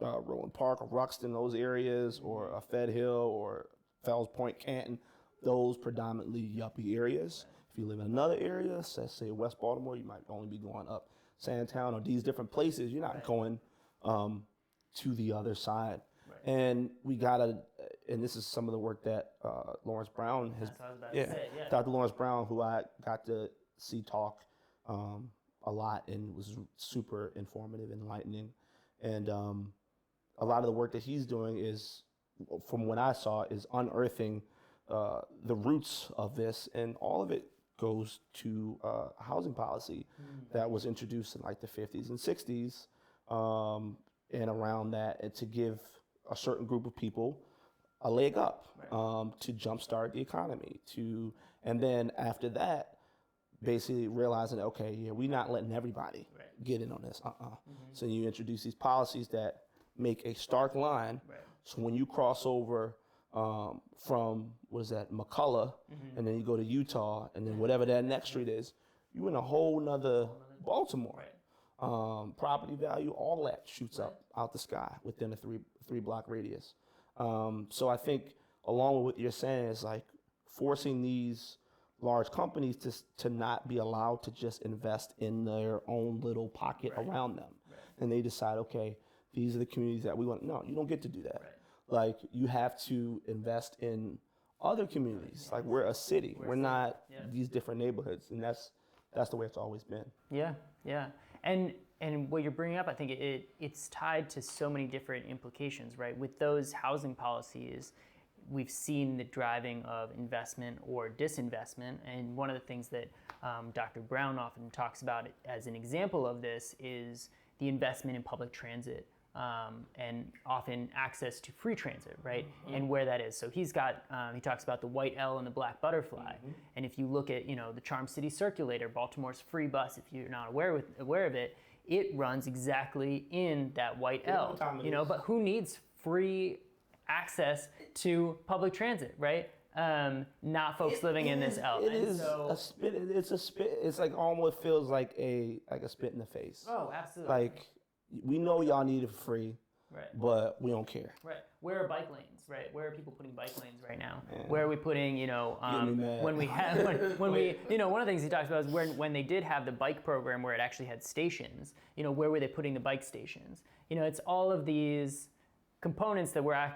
Rowan Park or Ruxton, those areas, or Fed Hill or Fells Point, Canton, those predominantly yuppie areas. If you live in another area, let's say West Baltimore, you might only be going up Sandtown or these different places. You're not going to the other side. And we gotta, and this is some of the work that Lawrence Brown has, Dr. Lawrence Brown, who I got to see talk a lot and was super informative, enlightening. And a lot of the work that he's doing is, from what I saw, is unearthing the roots of this, and all of it goes to housing policy that was introduced in like the 50s and 60s and around that, and to give a certain group of people a leg up, to jumpstart the economy, and then after that, basically realizing, okay, yeah, we're not letting everybody get in on this. So you introduce these policies that make a stark line. So when you cross over from, what is that, McCullough, and then you go to Utah, and then whatever that next street is, you in a whole nother Baltimore. Property value, all that shoots up out the sky within a three block radius. So I think along with what you're saying is like forcing these large companies to not be allowed to just invest in their own little pocket around them. And they decide, okay, these are the communities that we want. No, you don't get to do that. Like, you have to invest in other communities. Like, we're a city. We're not these different neighborhoods. And that's the way it's always been. Yeah. And what you're bringing up, I think it's tied to so many different implications, right? With those housing policies, we've seen the driving of investment or disinvestment. And one of the things that Dr. Brown often talks about as an example of this is the investment in public transit, and often access to free transit, right? And where that is. So he talks about the white L and the black butterfly. And if you look at, the Charm City Circulator, Baltimore's free bus, if you're not aware of it, it runs exactly in that white L, but who needs free access to public transit, right? Not folks living in this L. It's a spit. It's like almost feels like a spit in the face. Oh, absolutely. Like, we know y'all need it for free, but we don't care. Right. Where are bike lanes? Right. Where are people putting bike lanes right now? Where are we putting? When we have one of the things he talks about is when they did have the bike program where it actually had stations. Where were they putting the bike stations? It's all of these components that we're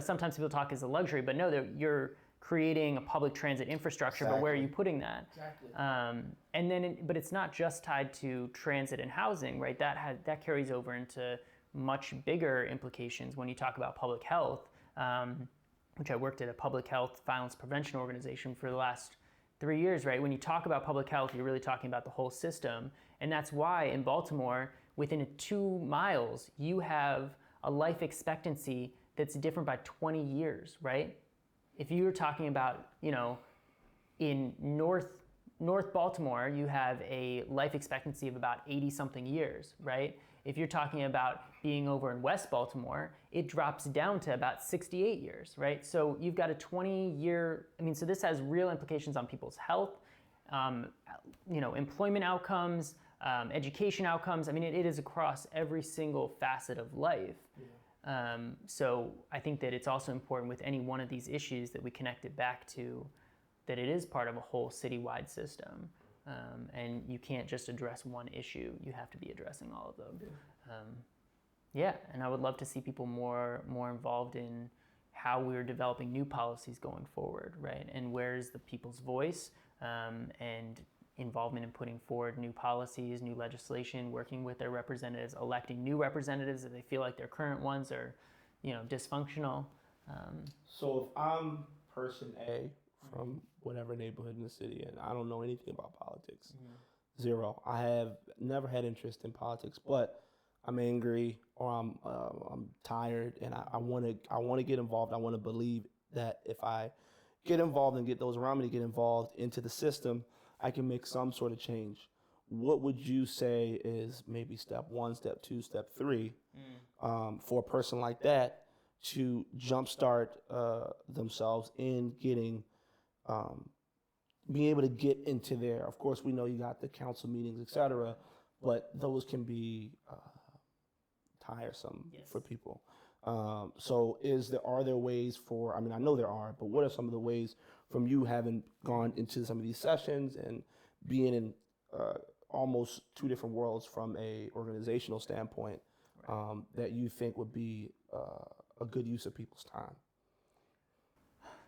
sometimes people talk as a luxury, but no, you're creating a public transit infrastructure. But where are you putting that? Exactly. But it's not just tied to transit and housing, right? That carries over into much bigger implications when you talk about public health, which I worked at a public health violence prevention organization for the last 3 years, right? When you talk about public health, you're really talking about the whole system. And that's why in Baltimore, within 2 miles, you have a life expectancy that's different by 20 years, right? If you were talking about, in North Baltimore, you have a life expectancy of about 80-something years, right? If you're talking about being over in West Baltimore, it drops down to about 68 years, right? So you've got a 20-year, so this has real implications on people's health, employment outcomes, education outcomes. It is across every single facet of life. So I think that it's also important with any one of these issues that we connect it back to that it is part of a whole citywide system. And you can't just address one issue. You have to be addressing all of them. And I would love to see people more involved in how we're developing new policies going forward, right? And where's the people's voice and involvement in putting forward new policies, new legislation, working with their representatives, electing new representatives if they feel like their current ones are, dysfunctional. So if I'm person A from whatever neighborhood in the city and I don't know anything about politics, zero. I have never had interest in politics, but I'm angry or I'm tired and I want to get involved. I want to believe that if I get involved and get those around me to get involved into the system, I can make some sort of change. What would you say is maybe step 1, step 2, step 3 for a person like that to jumpstart themselves in getting, being able to get into there? Of course, we know you got the council meetings, et cetera, but those can be tiresome for people. So are there ways for, I know there are, but what are some of the ways from you having gone into some of these sessions and being in almost 2 different worlds from a organizational standpoint that you think would be a good use of people's time?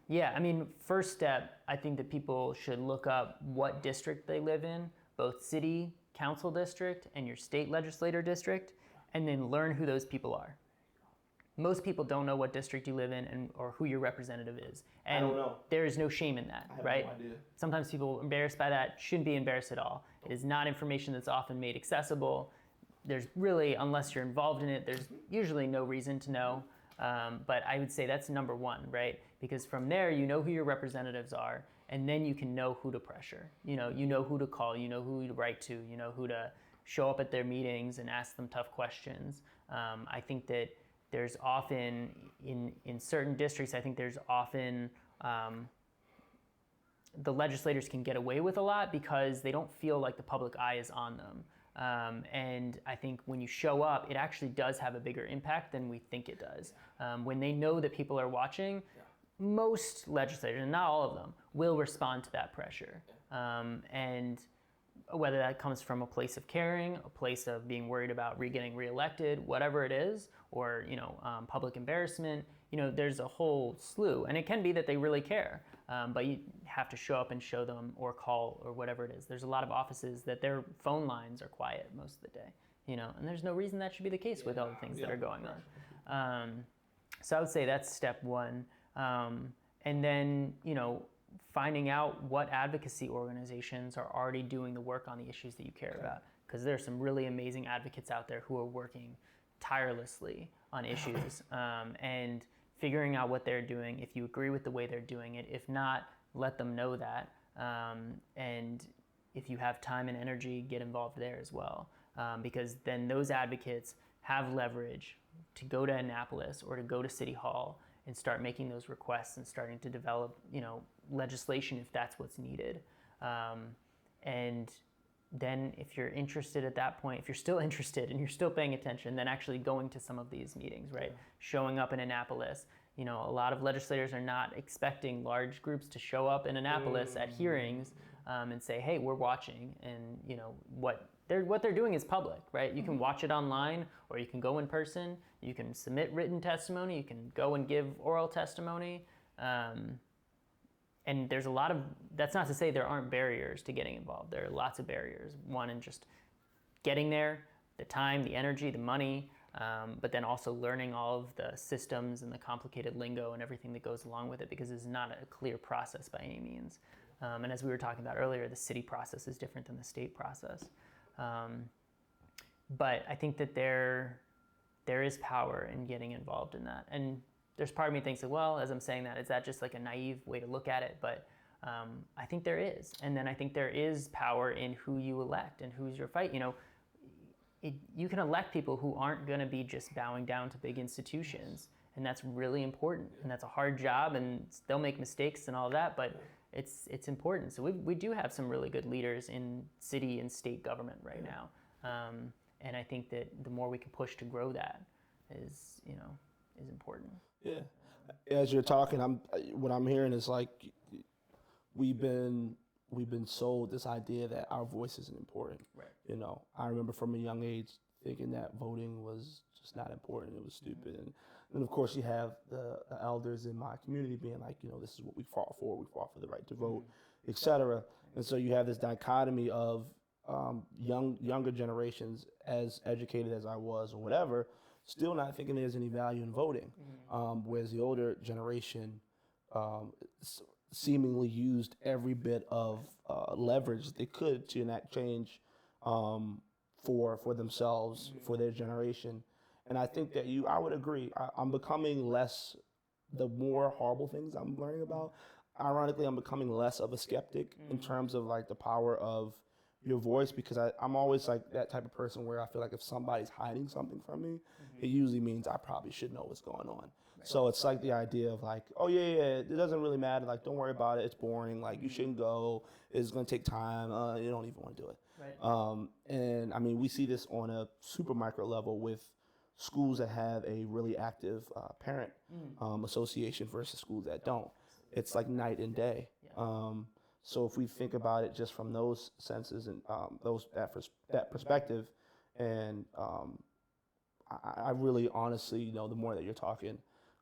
Yeah, first step, I think that people should look up what district they live in, both city council district and your state legislator district, and then learn who those people are. Most people don't know what district you live in or who your representative is. And I don't know. There is no shame in that, right? No idea. Sometimes people are embarrassed by that, shouldn't be embarrassed at all. It is not information that's often made accessible. there's really, unless you're involved in it, there's usually no reason to know. But I would say that's number one, right? Because from there, you know who your representatives are, and then you can know who to pressure. You know who to call, you know who to write to, you know who to show up at their meetings and ask them tough questions. I think that there's often, in certain districts, I think there's often, the legislators can get away with a lot because they don't feel like the public eye is on them. And I think when you show up, it actually does have a bigger impact than we think it does. When they know that people are watching, most legislators, and not all of them, will respond to that pressure. And whether that comes from a place of caring, a place of being worried about getting reelected, whatever it is, or public embarrassment, there's a whole slew. And it can be that they really care, but you have to show up and show them or call or whatever it is. There's a lot of offices that their phone lines are quiet most of the day, and there's no reason that should be the case with all the things that are going on. So I would say that's step one. And then, finding out what advocacy organizations are already doing the work on the issues that you care about. Because there are some really amazing advocates out there who are working tirelessly on issues, and figuring out what they're doing, if you agree with the way they're doing it. If not, let them know that. And if you have time and energy, get involved there as well. Because then those advocates have leverage to go to Annapolis or to go to City Hall and start making those requests and starting to develop, legislation if that's what's needed. And then if you're interested at that point, if you're still interested and you're still paying attention, then actually going to some of these meetings, right? Showing up in Annapolis. A lot of legislators are not expecting large groups to show up in Annapolis at hearings and say, hey, we're watching. And what they're doing is public, right? You can watch it online, or you can go in person. You can submit written testimony. You can go and give oral testimony. And there's a lot of, that's not to say there aren't barriers to getting involved. There are lots of barriers. One, in just getting there, the time, the energy, the money, but then also learning all of the systems and the complicated lingo and everything that goes along with it, because it's not a clear process by any means. And as we were talking about earlier, the city process is different than the state process. But I think that there is power in getting involved in that. And there's part of me thinks, well, as I'm saying that, is that just like a naive way to look at it? But I think there is. And then I think there is power in who you elect and who's your fight. You can elect people who aren't going to be just bowing down to big institutions. And that's really important. And that's a hard job, and they'll make mistakes and all of that, but it's important. So we do have some really good leaders in city and state government right now. And I think that the more we can push to grow that is important. Yeah. As you're talking, what I'm hearing is like we've been sold this idea that our voice isn't important. Right. I remember from a young age thinking that voting was just not important. It was stupid. And of course you have the elders in my community being like, this is what we fought for. We fought for the right to vote, et cetera. And so you have this dichotomy of younger generations, as educated as I was or whatever, still not thinking there's any value in voting, whereas the older generation seemingly used every bit of leverage they could to enact change for themselves, for their generation. And I think that I would agree. I'm becoming less, the more horrible things I'm learning about, ironically, I'm becoming less of a skeptic in terms of like the power of your voice, because I'm always like that type of person where I feel like if somebody's hiding something from me, it usually means I probably should know what's going on. So it's like the idea of like, oh yeah, it doesn't really matter. Like, don't worry about it. It's boring. Like, you shouldn't go. It's going to take time. You don't even want to do it. Right. And I mean, we see this on a super micro level with schools that have a really active parent association versus schools that don't. It's like night and day. Yeah. So if we think about it just from those senses and that perspective, and I really honestly, the more that you're talking,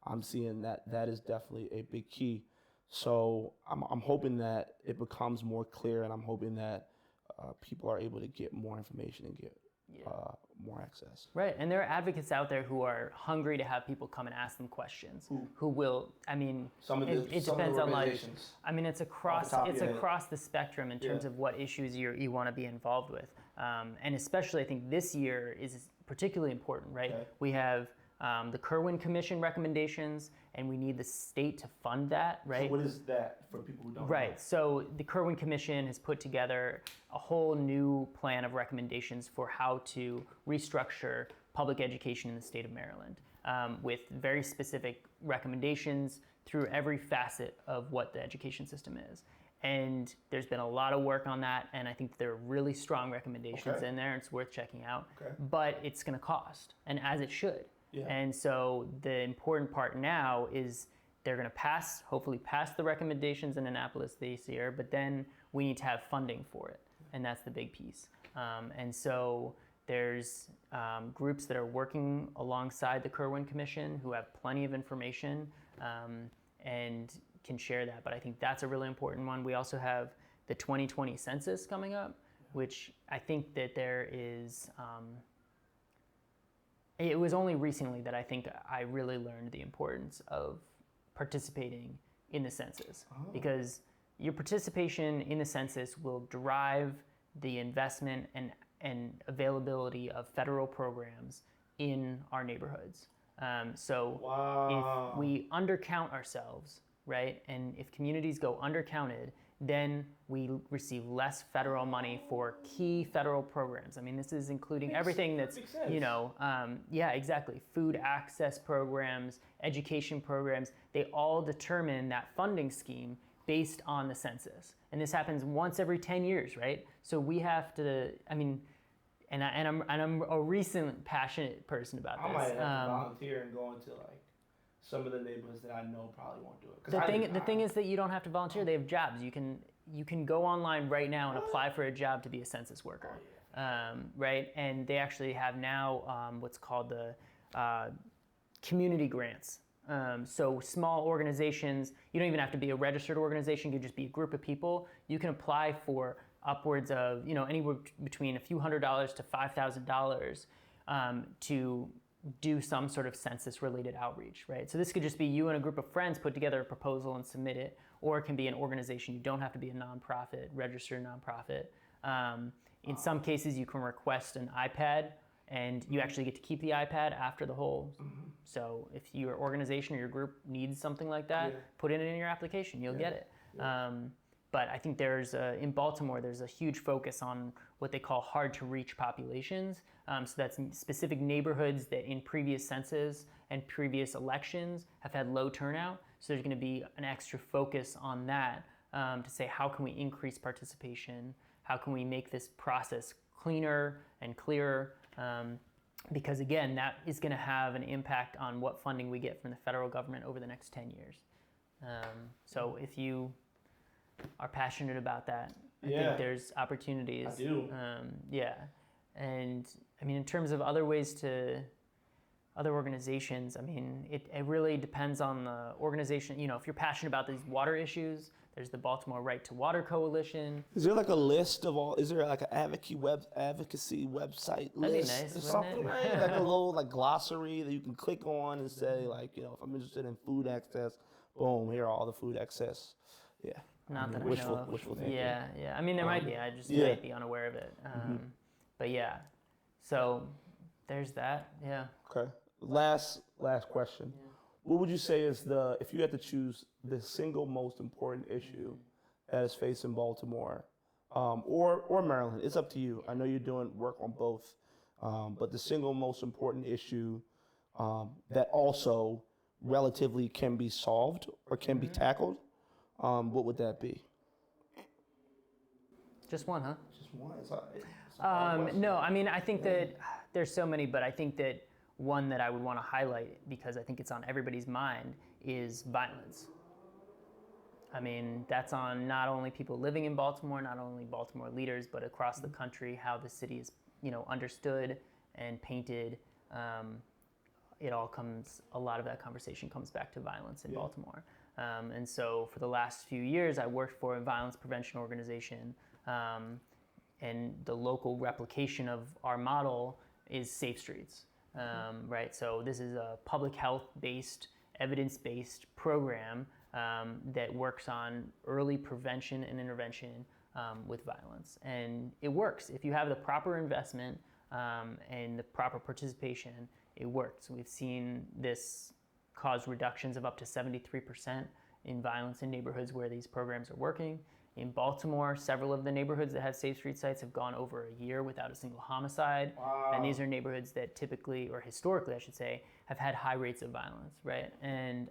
I'm seeing that is definitely a big key. So I'm hoping that it becomes more clear, and I'm hoping that people are able to get more information and get more access. Right, and there are advocates out there who are hungry to have people come and ask them questions. Who will? I mean, it depends on like. I mean, it's across the spectrum in terms of what issues you want to be involved with, and especially I think this year is particularly important. Right, we have the Kirwan Commission recommendations, and we need the state to fund that. Right. So what is that for people who don't know? Right. So the Kirwan Commission has put together a whole new plan of recommendations for how to restructure public education in the state of Maryland, with very specific recommendations through every facet of what the education system is. And there's been a lot of work on that, and I think there are really strong recommendations in there. It's worth checking out, but it's going to cost, and as it should. Yeah. And so the important part now is they're going to hopefully pass the recommendations in Annapolis this year, but then we need to have funding for it, and that's the big piece. And so there's groups that are working alongside the Kirwan Commission who have plenty of information and can share that, but I think that's a really important one. We also have the 2020 Census coming up, which I think that there is... it was only recently that I think I really learned the importance of participating in the census, because your participation in the census will drive the investment and availability of federal programs in our neighborhoods. So if we undercount ourselves, right, and if communities go undercounted, then we receive less federal money for key federal programs. I mean, this is including everything that's, exactly. Food access programs, education programs, they all determine that funding scheme based on the census. And this happens once every 10 years, right? So we have to, I mean, and I'm a recent passionate person about this. I might have to volunteer and go into like some of the neighborhoods that I know probably won't do it. The thing is that you don't have to volunteer. They have jobs. You can go online right now and apply for a job to be a census worker, right? And they actually have now what's called the community grants. So small organizations, you don't even have to be a registered organization. You could just be a group of people. You can apply for upwards of anywhere between a few $100s to $5,000 to do some sort of census-related outreach, right? So this could just be you and a group of friends put together a proposal and submit it, or it can be an organization. You don't have to be a nonprofit, registered nonprofit. In some cases, you can request an iPad, and you actually get to keep the iPad after the whole. So if your organization or your group needs something like that, put it in your application. You'll get it. But I think there's in Baltimore, there's a huge focus on what they call hard-to-reach populations. So that's specific neighborhoods that in previous census and previous elections have had low turnout. So there's going to be an extra focus on that to say, how can we increase participation? How can we make this process cleaner and clearer? Because again, that is going to have an impact on what funding we get from the federal government over the next 10 years. So if you are passionate about that, I think there's opportunities. I do. And I mean, in terms of other ways to other organizations, I mean, it really depends on the organization. If you're passionate about these water issues, there's the Baltimore Right to Water Coalition. Is there like a list of all? Is there like an advocacy website list? That'd be nice, or something, right? Like a little glossary that you can click on and say if I'm interested in food access, boom, here are all the food access. Yeah. Not that I know of. Wishful thinking. Yeah. I mean, there might be. I just might be unaware of it. But so there's that. Yeah. Okay. Last question. Yeah. What would you say is if you had to choose the single most important issue that is facing Baltimore, or Maryland? It's up to you. I know you're doing work on both, but the single most important issue that also relatively can be solved or can be tackled. What would that be? Just one, huh? Just one. No, I mean, I think that there's so many, but I think that one that I would want to highlight, because I think it's on everybody's mind, is violence. I mean, that's on not only people living in Baltimore, not only Baltimore leaders, but across the country, how the city is, understood and painted. A lot of that conversation comes back to violence in Baltimore. And so for the last few years, I worked for a violence prevention organization, and the local replication of our model is Safe Streets, right? So this is a public health-based, evidence-based program that works on early prevention and intervention with violence. And it works. If you have the proper investment and the proper participation, it works. We've seen this cause reductions of up to 73% in violence in neighborhoods where these programs are working. In Baltimore, several of the neighborhoods that have Safe Street sites have gone over a year without a single homicide. Wow. And these are neighborhoods that typically, or historically I should say, have had high rates of violence, right? And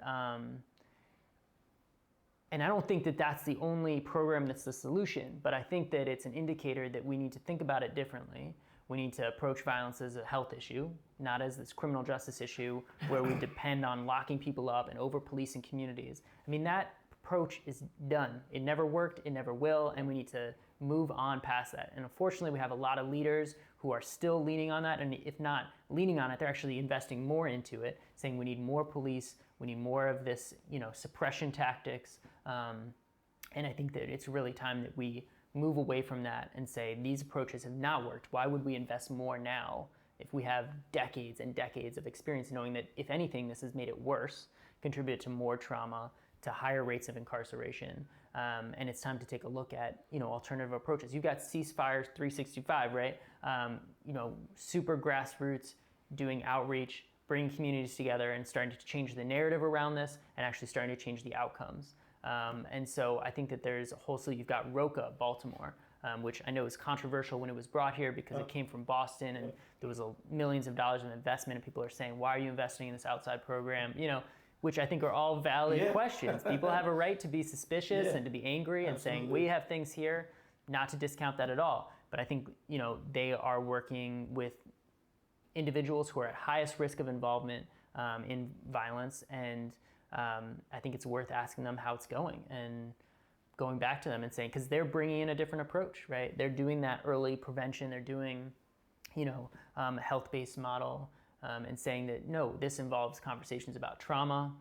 I don't think that that's the only program that's the solution, but I think that it's an indicator that we need to think about it differently. We need to approach violence as a health issue, not as this criminal justice issue where we depend on locking people up and over-policing communities. I mean, that approach is done. It never worked, it never will, and we need to move on past that. And unfortunately, we have a lot of leaders who are still leaning on that, and if not leaning on it, they're actually investing more into it, saying we need more police, we need more of this, suppression tactics. And I think that it's really time that we move away from that and say these approaches have not worked. Why would we invest more now if we have decades and decades of experience knowing that, if anything, this has made it worse, contributed to more trauma, to higher rates of incarceration, and it's time to take a look at alternative approaches. You've got Ceasefire 365, right? Super grassroots, doing outreach, bringing communities together and starting to change the narrative around this and actually starting to change the outcomes. And so I think that there's a whole slew. You've got ROCA, Baltimore, which I know is controversial when it was brought here because it came from Boston and there was millions of dollars of investment, and people are saying, why are you investing in this outside program? Which I think are all valid questions. People have a right to be suspicious and to be angry and saying, we have things here, not to discount that at all. But I think, they are working with individuals who are at highest risk of involvement in violence, and I think it's worth asking them how it's going and going back to them and saying, because they're bringing in a different approach, right? They're doing that early prevention, they're doing, a health-based model, and saying that, no, this involves conversations about trauma,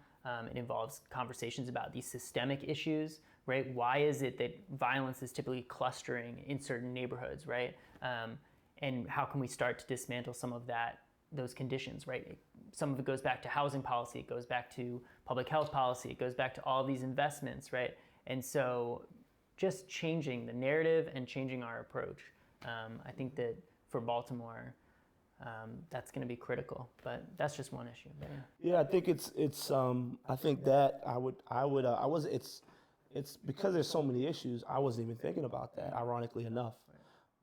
it involves conversations about these systemic issues, right? Why is it that violence is typically clustering in certain neighborhoods, right? And how can we start to dismantle some of those conditions, right? Some of it goes back to housing policy, it goes back to public health policy, it goes back to all of these investments, right? And so just changing the narrative and changing our approach. I think that for Baltimore, that's going to be critical, but that's just one issue. But yeah, I think it's I think that it's because there's so many issues. I wasn't even thinking about that, ironically enough.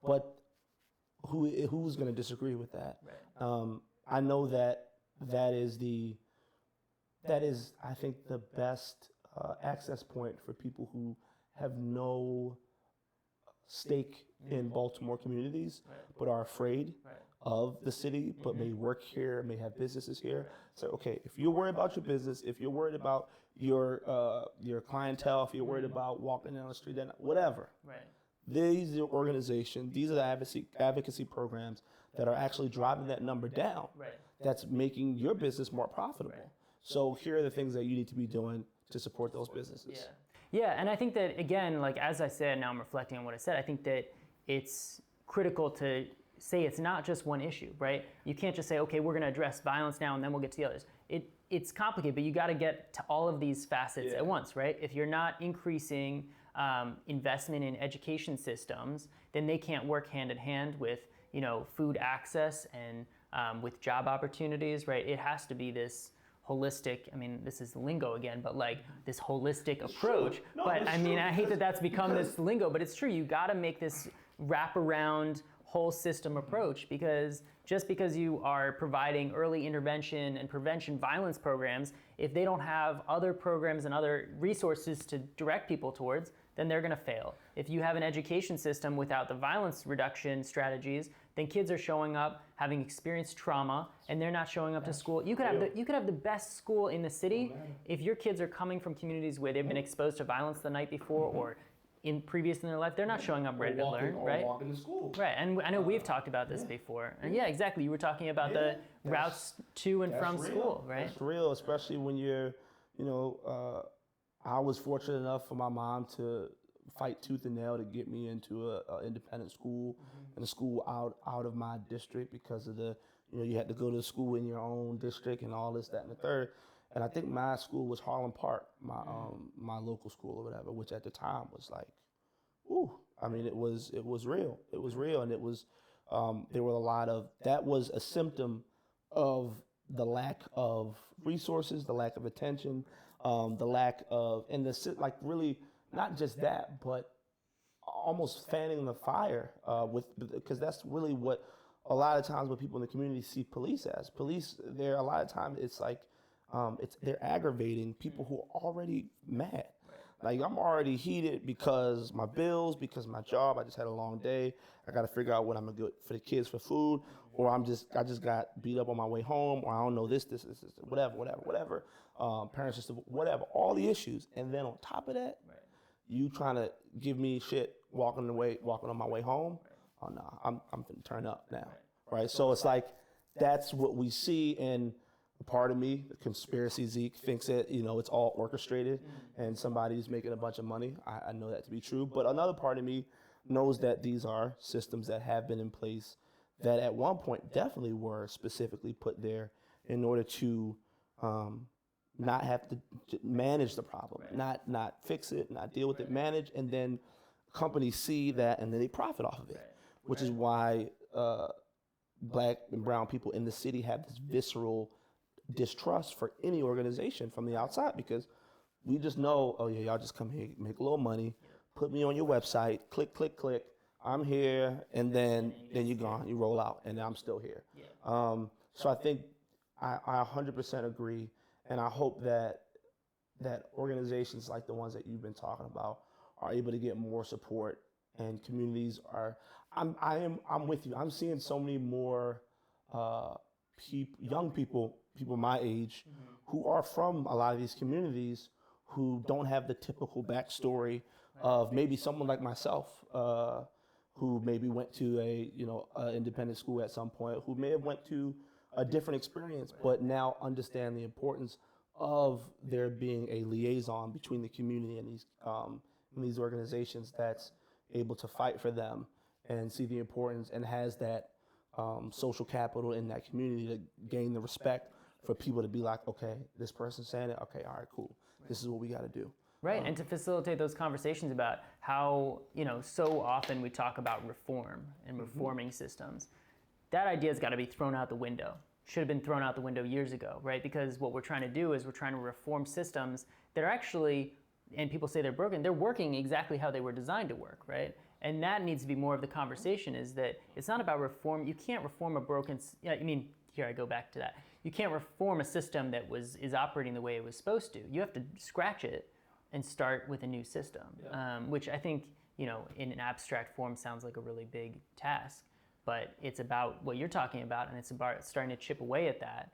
Right. But who's going to disagree with that? Right. I know that is I think the best access point for people who have no stake in Baltimore communities, but are afraid of the city, but may work here, may have businesses here. So, okay, if you're worried about your business, if you're worried about your clientele, if you're worried about walking down the street, whatever. Right. These are organizations, these are the advocacy programs that are actually driving that number down. Right. That's making your business more profitable. Right. So here are the things that you need to be doing to support those businesses. Yeah, and I think that, again, like as I said, now I'm reflecting on what I said, I think that it's critical to say it's not just one issue, right? You can't just say, okay, we're gonna address violence now and then we'll get to the others. It's complicated, but you gotta get to all of these facets at once, right? If you're not increasing investment in education systems, then they can't work hand in hand with, food access and with job opportunities, right? It has to be this holistic, this is lingo again, but like this holistic approach. No, but I hate that that's become this lingo, but it's true. You gotta make this wraparound whole system approach, because just because you are providing early intervention and prevention violence programs, if they don't have other programs and other resources to direct people towards, then they're gonna fail. If you have an education system without the violence reduction strategies, then kids are showing up having experienced trauma and they're not showing up to school. You could have the best school in the city if your kids are coming from communities where they've been exposed to violence the night before or previous in their life, they're not showing up ready to learn, right? Walking to school. Right, and I know we've talked about this before. And yeah, exactly. You were talking about the routes to and from school, right? That's real, especially when you're, I was fortunate enough for my mom to fight tooth and nail to get me into a independent school, and a school out of my district because of the, you had to go to school in your own district and all this, that, and the third. And I think my school was Harlem Park, my local school or whatever, which at the time was like, ooh, I mean, it was real. It was real, and it was, there were a lot of, that was a symptom of the lack of resources, the lack of attention, the lack of, and like really not just that, but almost fanning the fire because that's really what a lot of times what people in the community see police as. Police, a lot of times it's like, they're aggravating people who are already mad. Like, I'm already heated because my bills, because my job, I just had a long day. I got to figure out what I'm going to get for the kids for food, or I just got beat up on my way home, or I don't know this, whatever. Parents system, whatever, all the issues. And then on top of that, you trying to give me shit walking on my way home. Oh no, I'm finna turn up now, right? So it's like, that's what we see, and a part of me, the conspiracy Zeke, thinks that, it's all orchestrated and somebody's making a bunch of money. I know that to be true, but another part of me knows that these are systems that have been in place that at one point definitely were specifically put there in order to not have to manage the problem, not fix it, not deal with it, manage, and then companies see that and then they profit off of it, which is why Black and brown people in the city have this visceral distrust for any organization from the outside, because we just know, oh yeah, y'all just come here, make a little money, put me on your website, click, click, click, I'm here, and then you're gone, you roll out, and I'm still here. So I think I 100% agree, and I hope that organizations like the ones that you've been talking about are able to get more support, and communities are. I'm with you. I'm seeing so many more young people my age, who are from a lot of these communities, who don't have the typical backstory of maybe someone like myself, who maybe went to a independent school at some point, who may have went to a different experience, but now understand the importance of there being a liaison between the community and these organizations that's able to fight for them and see the importance, and has that social capital in that community to gain the respect for people to be like, okay, this person's saying it, okay, all right, cool, this is what we got to do. Right, and to facilitate those conversations about how, so often we talk about reform and reforming systems. That idea's got to be thrown out the window. Should have been thrown out the window years ago, right? Because what we're trying to do is we're trying to reform systems that are actually, and people say they're broken, they're working exactly how they were designed to work, right? And that needs to be more of the conversation, is that it's not about reform. You can't reform a broken, here I go back to that. You can't reform a system that is operating the way it was supposed to. You have to scratch it and start with a new system, which I think, in an abstract form sounds like a really big task, but it's about what you're talking about, and it's about starting to chip away at that,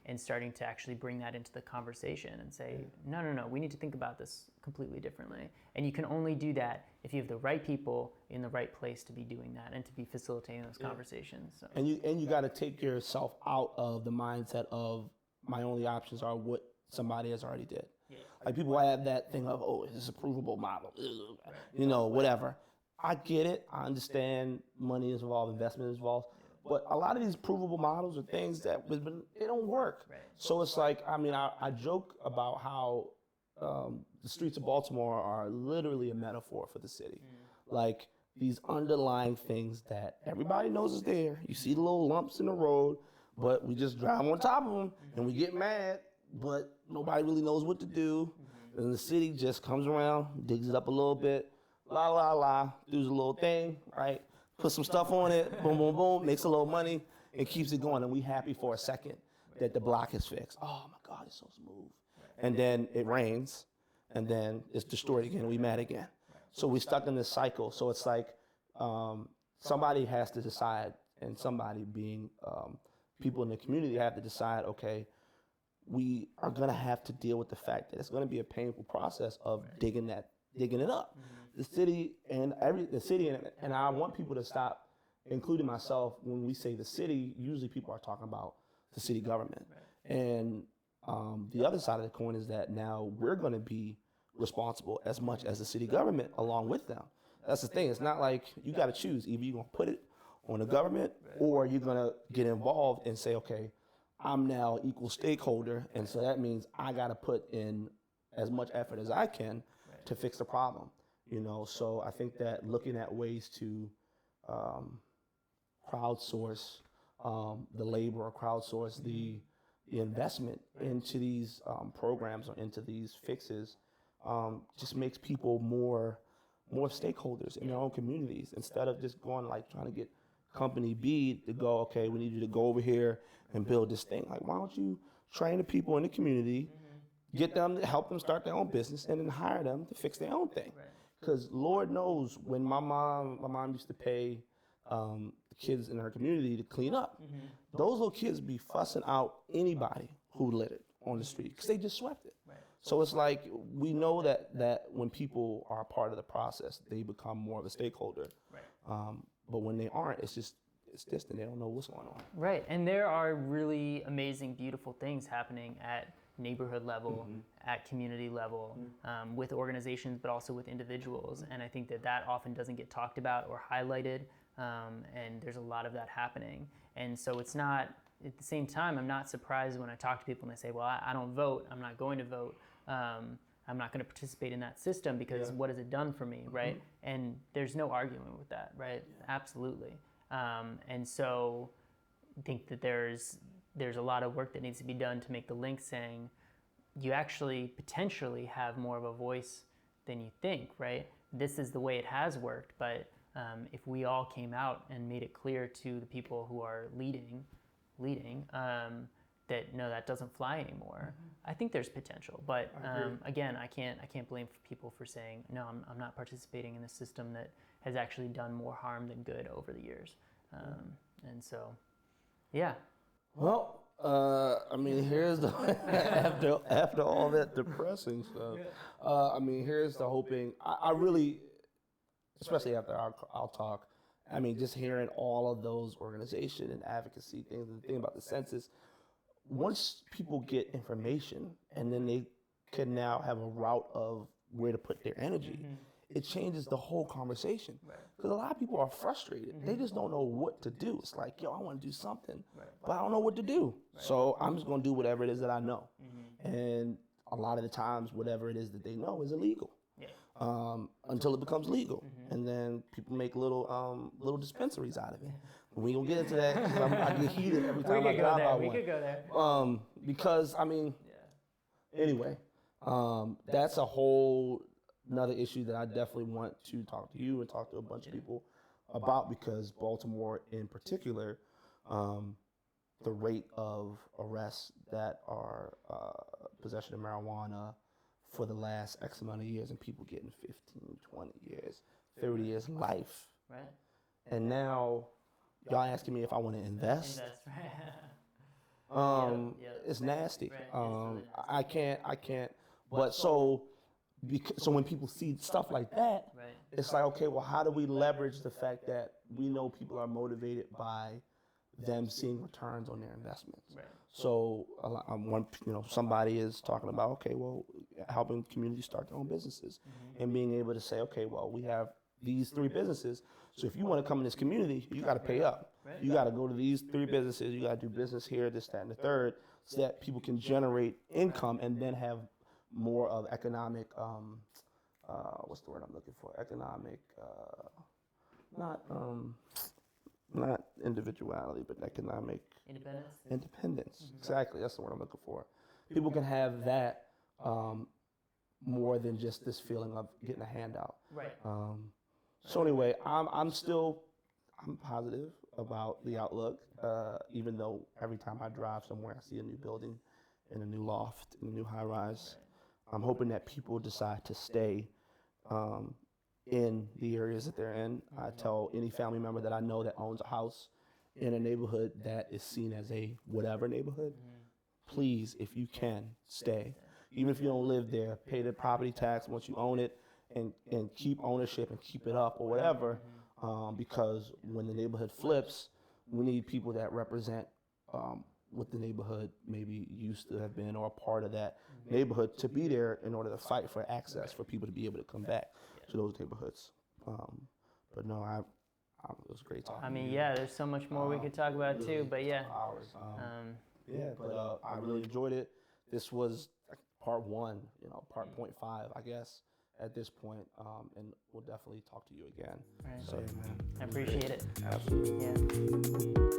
and starting to actually bring that into the conversation and say, no, we need to think about this completely differently. And you can only do that if you have the right people in the right place to be doing that and to be facilitating those conversations. So. And you got to take yourself out of the mindset of my only options are what somebody has already did. Yeah. Like, people have that thing of, oh, it's a provable model, whatever. I get it. I understand money is involved, investment is involved. But a lot of these provable models are things that they don't work. Right. So it's like, I joke about how the streets of Baltimore are literally a metaphor for the city. Like, these underlying things that everybody knows is there. You see the little lumps in the road, but we just drive on top of them and we get mad, but nobody really knows what to do. And the city just comes around, digs it up a little bit, does a little thing, right? Put some stuff on it, boom, boom, boom, makes a little money, and keeps it going. And we happy for a second that the block is fixed. Oh my God, it's so smooth. And then it rains, and then it's destroyed again, and we mad again. So we stuck in this cycle. So it's like somebody has to decide, and somebody being people in the community have to decide, okay, we are gonna have to deal with the fact that it's gonna be a painful process of digging it up. The city and I want people to stop, including myself, when we say the city, usually people are talking about the city government. And the other side of the coin is that now we're going responsible as much as the city government along with them. That's the thing. It's not like you got to choose. Either you're going to put it on the government or you're going to get involved and say, okay, I'm now equal stakeholder. And so that means I got to put in as much effort as I can to fix the problem. So I think that looking at ways to crowdsource the labor or crowdsource the investment into these programs or into these fixes just makes people more stakeholders in their own communities, instead of just going like trying to get company B to go, okay, we need you to go over here and build this thing. Like, why don't you train the people in the community, get them to help them start their own business, and then hire them to fix their own thing? Because Lord knows, when my mom used to pay the kids in her community to clean up, those little kids be fussing out anybody who lit it on the street because they just swept it. So it's like, we know that when people are a part of the process, they become more of a stakeholder. But when they aren't, it's distant. They don't know what's going on. Right, and there are really amazing, beautiful things happening at neighborhood level, at community level, with organizations, but also with individuals. And I think that often doesn't get talked about or highlighted, and there's a lot of that happening. And so it's not, at the same time, I'm not surprised when I talk to people and they say, well, I don't vote, I'm not going to vote, I'm not going to participate in that system because what has it done for me, right? And there's no argument with that, right? Absolutely. And so I think that there's a lot of work that needs to be done to make the link, saying you actually potentially have more of a voice than you think, right? This is the way it has worked, but if we all came out and made it clear to the people who are leading, that no, that doesn't fly anymore. I think there's potential, but again, I can't blame people for saying no. I'm not participating in a system that has actually done more harm than good over the years, and so, yeah. Well, I mean, here's the after all that depressing stuff. I mean, here's the hoping. I really, especially after our talk, I mean, just hearing all of those organization and advocacy things, and the thing about the census, once people get information and then they can now have a route of where to put their energy, it changes the whole conversation. Because a lot of people are frustrated. They just don't know what to do. It's like, yo, I want to do something, but I don't know what to do. So I'm just going to do whatever it is that I know. And a lot of the times, whatever it is that they know is illegal. Until it becomes legal, and then people make little dispensaries out of it. We don't get into that because I get heated every time I drive out one. We could go there. Because I mean, anyway, that's a whole another issue that I definitely want to talk to you and talk to a bunch of people about, because Baltimore in particular, the rate of arrests that are possession of marijuana for the last X amount of years, and people getting 15, 20 years, 30 years life. Right. And now y'all asking me if I want to invest. It's nasty. Right. I can't. But so when people see stuff like that, it's like, okay, well, how do we leverage the fact that we know people are motivated by them seeing returns on their investments? So somebody is talking about, okay, well, helping communities start their own businesses, and being able to say, okay, well, we have these 3 businesses. So if you want to come in this community, you got to pay up. You got to go to these 3 businesses. You got to do business here, this, that, and the third, so that people can generate income and then have more of economic, what's the word I'm looking for? Economic, not individuality, but economic independence. Exactly, that's the word I'm looking for. People can have that more than just this feeling of getting a handout. So anyway, I'm positive about the outlook, even though every time I drive somewhere, I see a new building and a new loft and a new high rise. I'm hoping that people decide to stay in the areas that they're in. I tell any family member that I know that owns a house in a neighborhood that is seen as a whatever neighborhood, please, if you can, stay. Even if you don't live there, pay the property tax once you own it, and keep ownership and keep it up or whatever, because when the neighborhood flips, we need people that represent what the neighborhood maybe used to have been, or a part of that neighborhood, to be there in order to fight for access for people to be able to come back to those neighborhoods. But no, it was a great talking. I mean, yeah, there's so much more we could talk about too, but yeah. Hours. But I really enjoyed it. This was part 1, part 0.5, I guess, at this point, and we'll definitely talk to you again. Right. So, man, I appreciate it. Absolutely. Yeah.